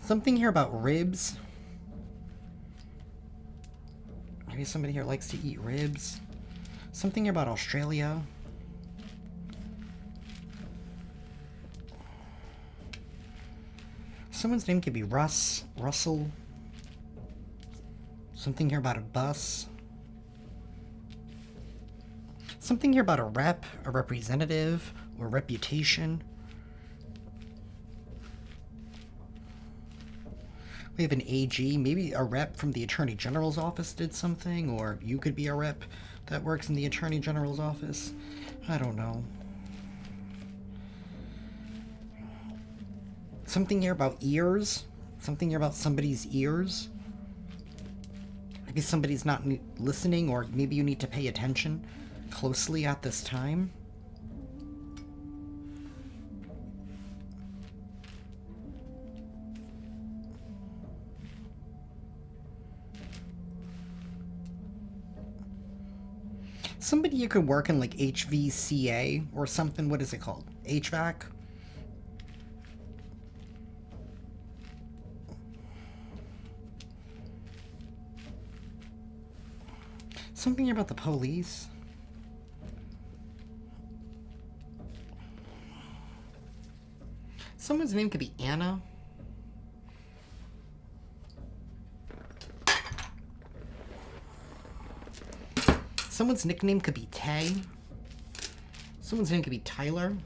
Something here about ribs. Maybe somebody here likes to eat ribs. Something here about Australia. Someone's name could be Russell. Something here about a bus. Something here about a rep, a representative, or reputation. We have an AG, maybe a rep from the Attorney General's office did something, or you could be a rep that works in the Attorney General's office. I don't know. Something here about ears. Something here about somebody's ears. Maybe somebody's not listening, or maybe you need to pay attention closely at this time. Somebody you could work in like HVCA or something. What is it called? HVAC? Something about the police. Someone's name could be Anna. Someone's nickname could be Tay. Someone's name could be Tyler.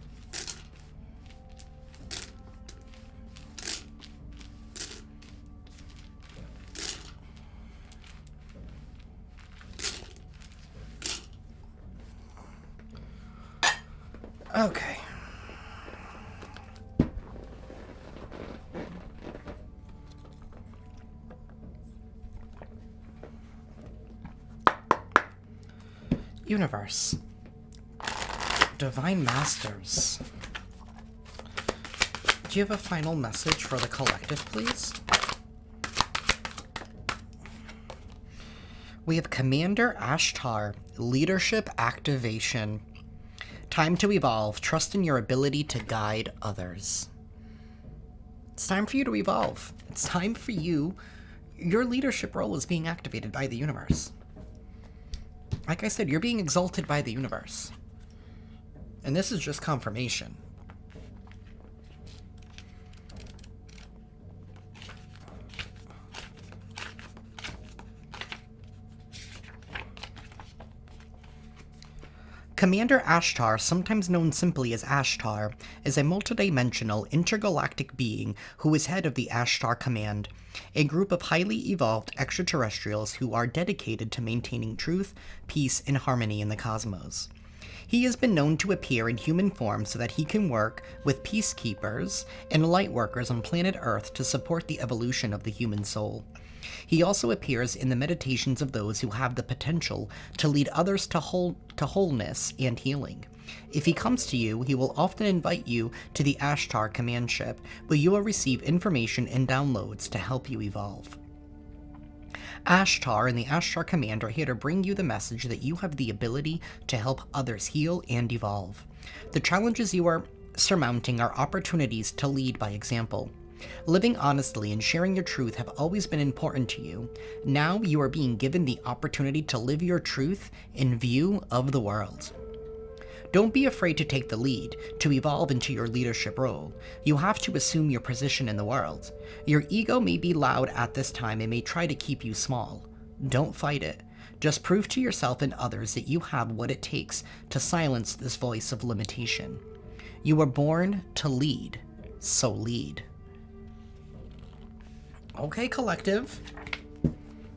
Okay. Universe. Divine Masters. Do you have a final message for the collective, please? We have Commander Ashtar, Leadership Activation. Time to evolve. Trust in your ability to guide others. It's time for you to evolve. It's time for you. Your leadership role is being activated by the universe. Like I said, you're being exalted by the universe. And this is just confirmation. Commander Ashtar, sometimes known simply as Ashtar, is a multidimensional intergalactic being who is head of the Ashtar Command, a group of highly evolved extraterrestrials who are dedicated to maintaining truth, peace, and harmony in the cosmos. He has been known to appear in human form so that he can work with peacekeepers and lightworkers on planet Earth to support the evolution of the human soul. He also appears in the meditations of those who have the potential to lead others to wholeness and healing. If he comes to you, he will often invite you to the Ashtar command ship, where you will receive information and downloads to help you evolve. Ashtar and the Ashtar command are here to bring you the message that you have the ability to help others heal and evolve. The challenges you are surmounting are opportunities to lead by example. Living honestly and sharing your truth have always been important to you. Now you are being given the opportunity to live your truth in view of the world. Don't be afraid to take the lead, to evolve into your leadership role. You have to assume your position in the world. Your ego may be loud at this time and may try to keep you small. Don't fight it. Just prove to yourself and others that you have what it takes to silence this voice of limitation. You were born to lead, so lead. Okay, collective.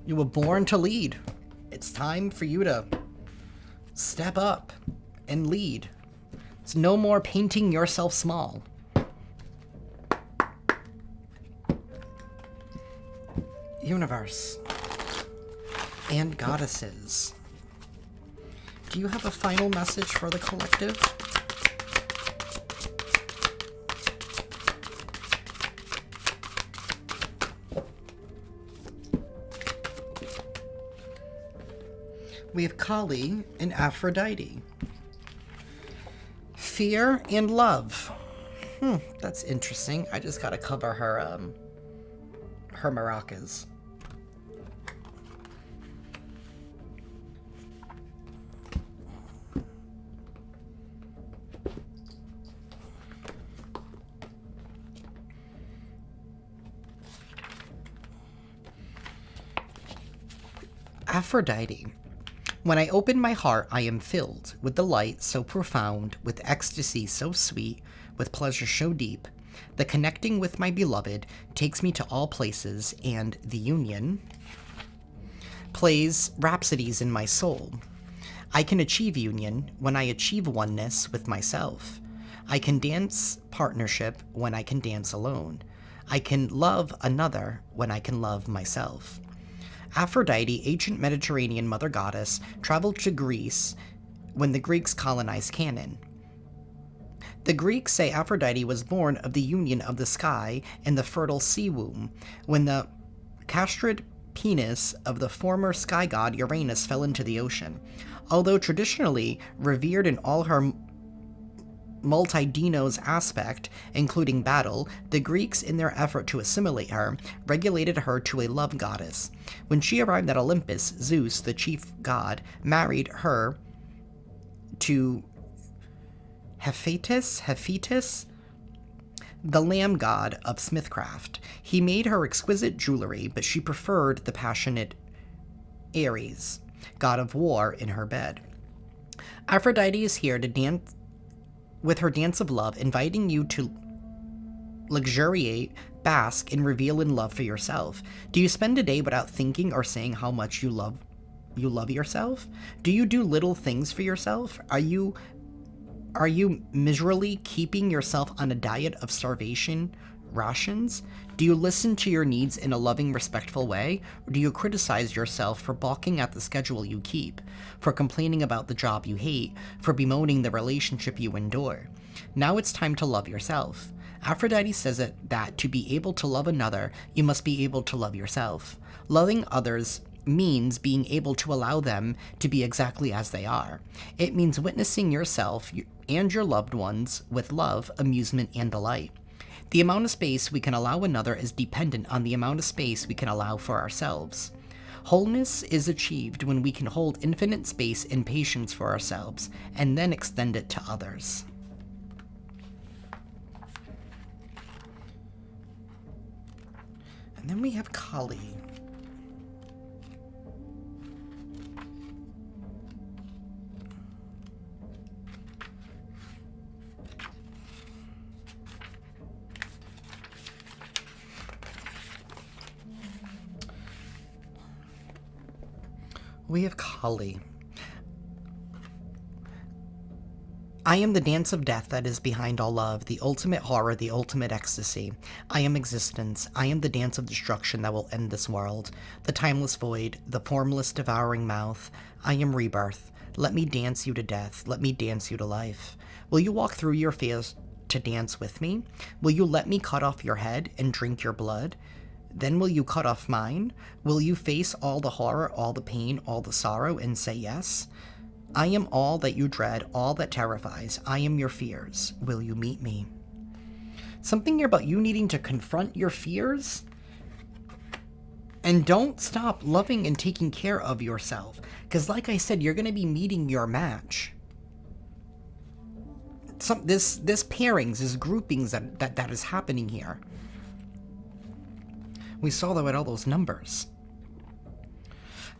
You were born to lead. It's time for you to step up and lead. It's no more painting yourself small. Universe and goddesses. Do you have a final message for the collective? We have Kali and Aphrodite. Fear and love. That's interesting. I just gotta cover her maracas. Aphrodite. When I open my heart, I am filled with delight so profound, with ecstasy so sweet, with pleasure so deep. The connecting with my beloved takes me to all places, and the union plays rhapsodies in my soul. I can achieve union when I achieve oneness with myself. I can dance partnership when I can dance alone. I can love another when I can love myself. Aphrodite, ancient Mediterranean mother goddess, traveled to Greece when the Greeks colonized Canaan. The Greeks say Aphrodite was born of the union of the sky and the fertile sea womb, when the castrated penis of the former sky god Uranus fell into the ocean. Although traditionally revered in all her multi-dinos aspect, including battle, the Greeks, in their effort to assimilate her, regulated her to a love goddess. When she arrived at Olympus, Zeus, the chief god, married her to Hephaestus, the lamb god of smithcraft. He made her exquisite jewelry, but she preferred the passionate Ares. god of war, in her bed. Aphrodite is here to dance with her dance of love, inviting you to luxuriate, bask, and reveal in love for yourself. Do you spend a day without thinking or saying how much you love yourself? Do you do little things for yourself? Are you miserably keeping yourself on a diet of starvation rations? Do you listen to your needs in a loving, respectful way? Or do you criticize yourself for balking at the schedule you keep, for complaining about the job you hate, for bemoaning the relationship you endure? Now it's time to love yourself. Aphrodite says that to be able to love another, you must be able to love yourself. Loving others means being able to allow them to be exactly as they are. It means witnessing yourself and your loved ones with love, amusement, and delight. The amount of space we can allow another is dependent on the amount of space we can allow for ourselves. Wholeness is achieved when we can hold infinite space and patience for ourselves, and then extend it to others. And then we have Kali. We have Kali. I am the dance of death that is behind all love, the ultimate horror, the ultimate ecstasy. I am existence. I am the dance of destruction that will end this world, the timeless void, the formless devouring mouth. I am rebirth. Let me dance you to death. Let me dance you to life. Will you walk through your fears to dance with me? Will you let me cut off your head and drink your blood? Then will you cut off mine? Will you face all the horror, all the pain, all the sorrow, and say yes? I am all that you dread, all that terrifies. I am your fears. Will you meet me? Something here about you needing to confront your fears? And don't stop loving and taking care of yourself. Because like I said, you're going to be meeting your match. This pairings, this groupings that is happening here. We saw that with all those numbers.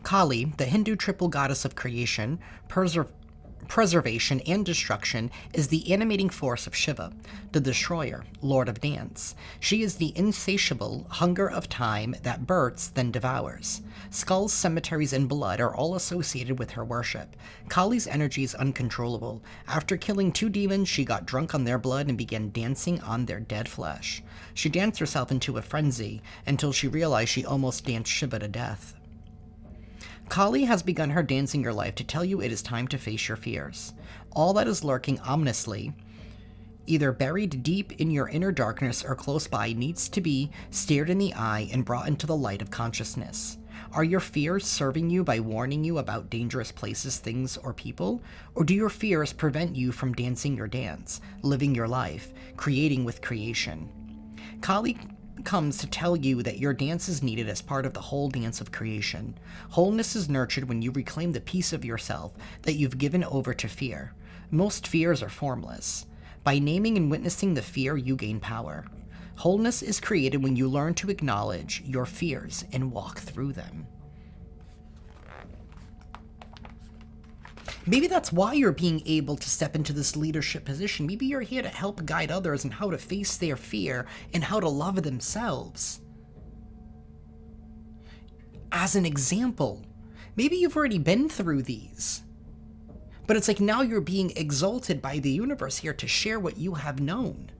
Kali, the Hindu triple goddess of creation, preservation, and destruction, is the animating force of Shiva, the destroyer, lord of dance. She is the insatiable hunger of time that births then devours. Skulls, cemeteries, and blood are all associated with her worship. Kali's energy is uncontrollable. After killing 2 demons, she got drunk on their blood and began dancing on their dead flesh. She danced herself into a frenzy until she realized she almost danced Shiva to death. Kali has begun her dance in your life to tell you it is time to face your fears. All that is lurking ominously, either buried deep in your inner darkness or close by, needs to be stared in the eye and brought into the light of consciousness. Are your fears serving you by warning you about dangerous places, things, or people? Or do your fears prevent you from dancing your dance, living your life, creating with creation? Kali comes to tell you that your dance is needed as part of the whole dance of creation. Wholeness is nurtured when you reclaim the piece of yourself that you've given over to fear. Most fears are formless. By naming and witnessing the fear, you gain power. Wholeness is created when you learn to acknowledge your fears and walk through them. Maybe that's why you're being able to step into this leadership position. Maybe you're here to help guide others in how to face their fear and how to love themselves. As an example, maybe you've already been through these. But it's like now you're being exalted by the universe here to share what you have known,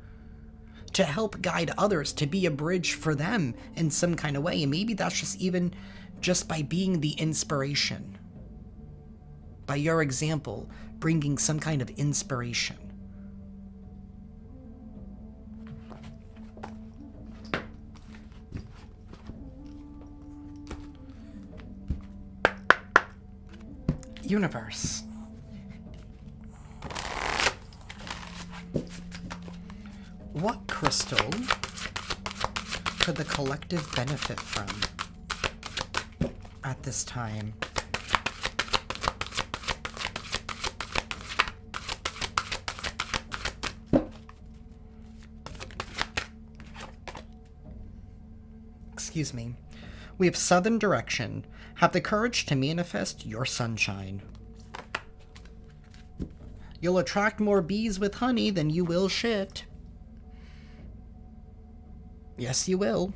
to help guide others, to be a bridge for them in some kind of way. And maybe that's just by being the inspiration. By your example, bringing some kind of inspiration. Universe. What crystal could the collective benefit from at this time? Excuse me. We have southern direction. Have the courage to manifest your sunshine. You'll attract more bees with honey than you will shit. Yes, you will.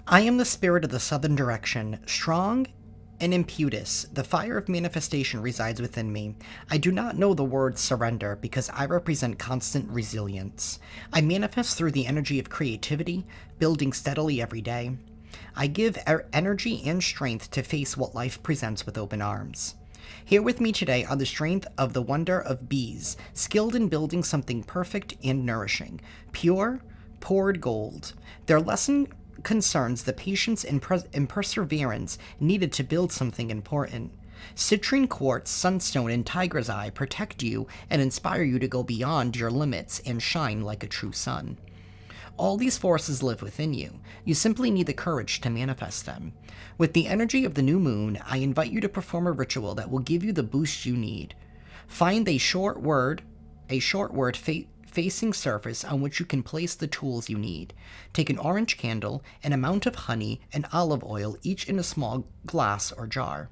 I am the spirit of the southern direction, strong and impetuous. The fire of manifestation resides within me. I do not know the word surrender because I represent constant resilience. I manifest through the energy of creativity, building steadily every day. I give energy and strength to face what life presents with open arms. Here with me today are the strength of the wonder of bees, skilled in building something perfect and nourishing, pure, poured gold. Their lesson concerns the patience and perseverance needed to build something important. Citrine quartz, sunstone, and tiger's eye protect you and inspire you to go beyond your limits and shine like a true sun. All these forces live within you. You simply need the courage to manifest them. With the energy of the new moon, I invite you to perform a ritual that will give you the boost you need. Find a short word facing surface on which you can place the tools you need. Take an orange candle, an amount of honey, and olive oil, each in a small glass or jar.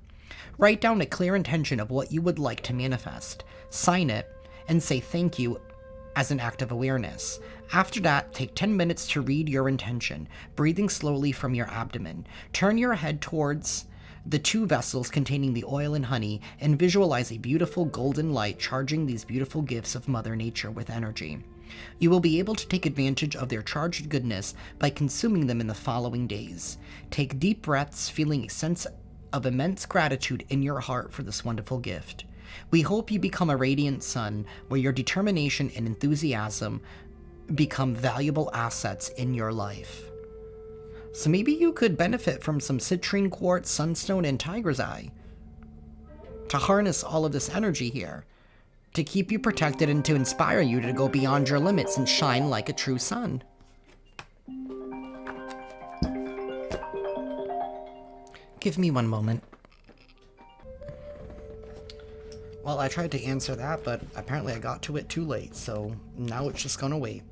Write down a clear intention of what you would like to manifest. Sign it, and say thank you as an act of awareness. After that, take 10 minutes to read your intention, breathing slowly from your abdomen. Turn your head towards the two vessels containing the oil and honey, and visualize a beautiful golden light charging these beautiful gifts of Mother Nature with energy. You will be able to take advantage of their charged goodness by consuming them in the following days. Take deep breaths, feeling a sense of immense gratitude in your heart for this wonderful gift. We hope you become a radiant sun, where your determination and enthusiasm become valuable assets in your life. So maybe you could benefit from some citrine quartz, sunstone, and tiger's eye to harness all of this energy here, to keep you protected and to inspire you to go beyond your limits and shine like a true sun. Give me one moment. Well, I tried to answer that, but apparently I got to it too late, so now it's just gonna wait.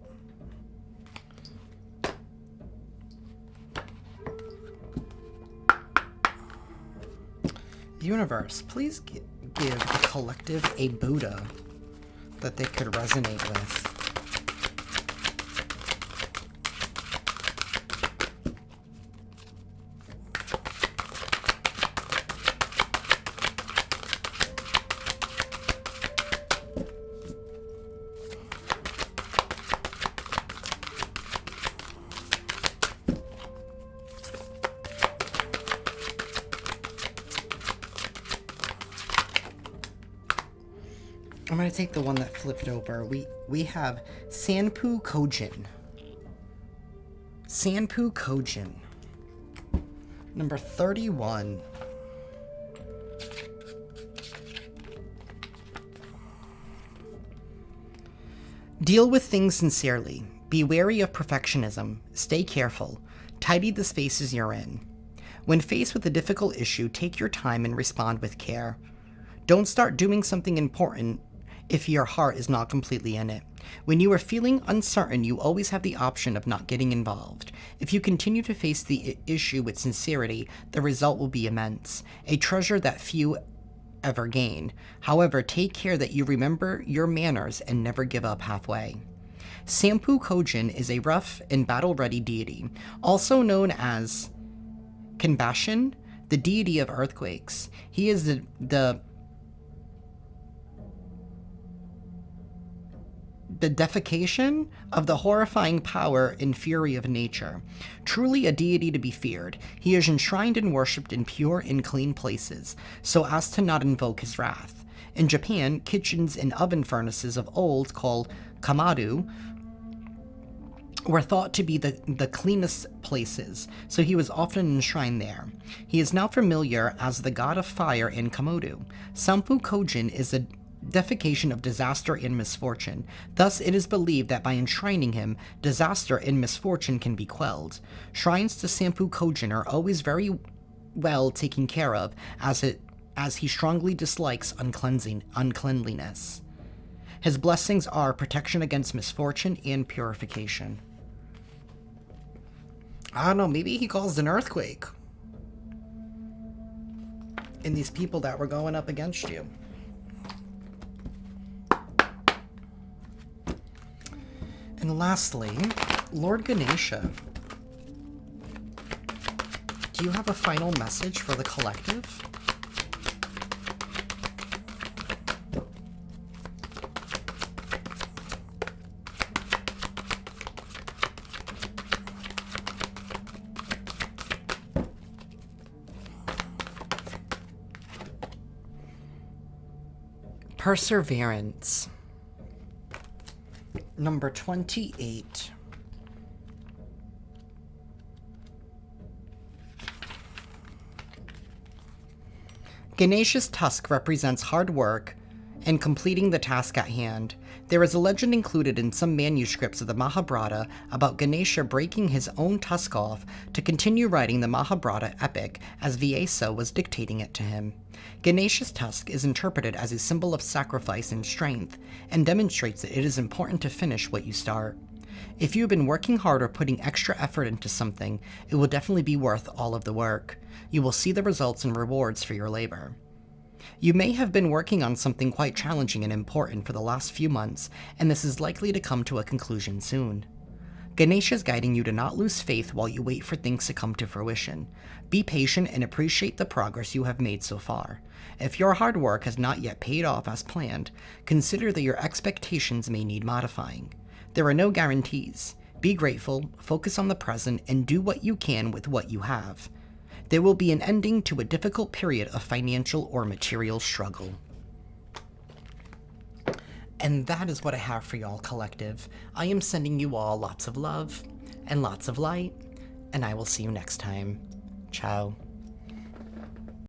Universe, please give the collective a Buddha that they could resonate with. I'm going to take the one that flipped over. We have Sanpu Kojin. Sanpu Kojin. Number 31. Deal with things sincerely. Be wary of perfectionism. Stay careful. Tidy the spaces you're in. When faced with a difficult issue, take your time and respond with care. Don't start doing something important if your heart is not completely in it. When you are feeling uncertain, you always have the option of not getting involved. If you continue to face the issue with sincerity, the result will be immense, a treasure that few ever gain. However, take care that you remember your manners and never give up halfway. Sanpu Kojin is a rough and battle-ready deity, also known as Kanbashin, the deity of earthquakes. He is the defecation of the horrifying power and fury of nature. Truly a deity to be feared, he is enshrined and worshipped in pure and clean places, so as to not invoke his wrath. In Japan, kitchens and oven furnaces of old, called kamadu, were thought to be the cleanest places, so he was often enshrined there. He is now familiar as the god of fire in Komodo. Sanpu Kojin is defecation of disaster and misfortune. Thus, it is believed that by enshrining him, disaster and misfortune can be quelled. Shrines to Sampu Kojin are always very well taken care of, as he strongly dislikes uncleanliness. His blessings are protection against misfortune and purification. I don't know, maybe he caused an earthquake in these people that were going up against you. And lastly, Lord Ganesha, do you have a final message for the collective? Perseverance. Number 28. Ganesha's tusk represents hard work and completing the task at hand. There is a legend included in some manuscripts of the Mahabharata about Ganesha breaking his own tusk off to continue writing the Mahabharata epic as Vyasa was dictating it to him. Ganesha's tusk is interpreted as a symbol of sacrifice and strength, and demonstrates that it is important to finish what you start. If you've been working hard or putting extra effort into something, it will definitely be worth all of the work. You will see the results and rewards for your labor. You may have been working on something quite challenging and important for the last few months, and this is likely to come to a conclusion soon. Ganesha is guiding you to not lose faith while you wait for things to come to fruition. Be patient and appreciate the progress you have made so far. If your hard work has not yet paid off as planned, consider that your expectations may need modifying. There are no guarantees. Be grateful, focus on the present, and do what you can with what you have. There will be an ending to a difficult period of financial or material struggle. And that is what I have for y'all, collective. I am sending you all lots of love and lots of light, and I will see you next time. Ciao.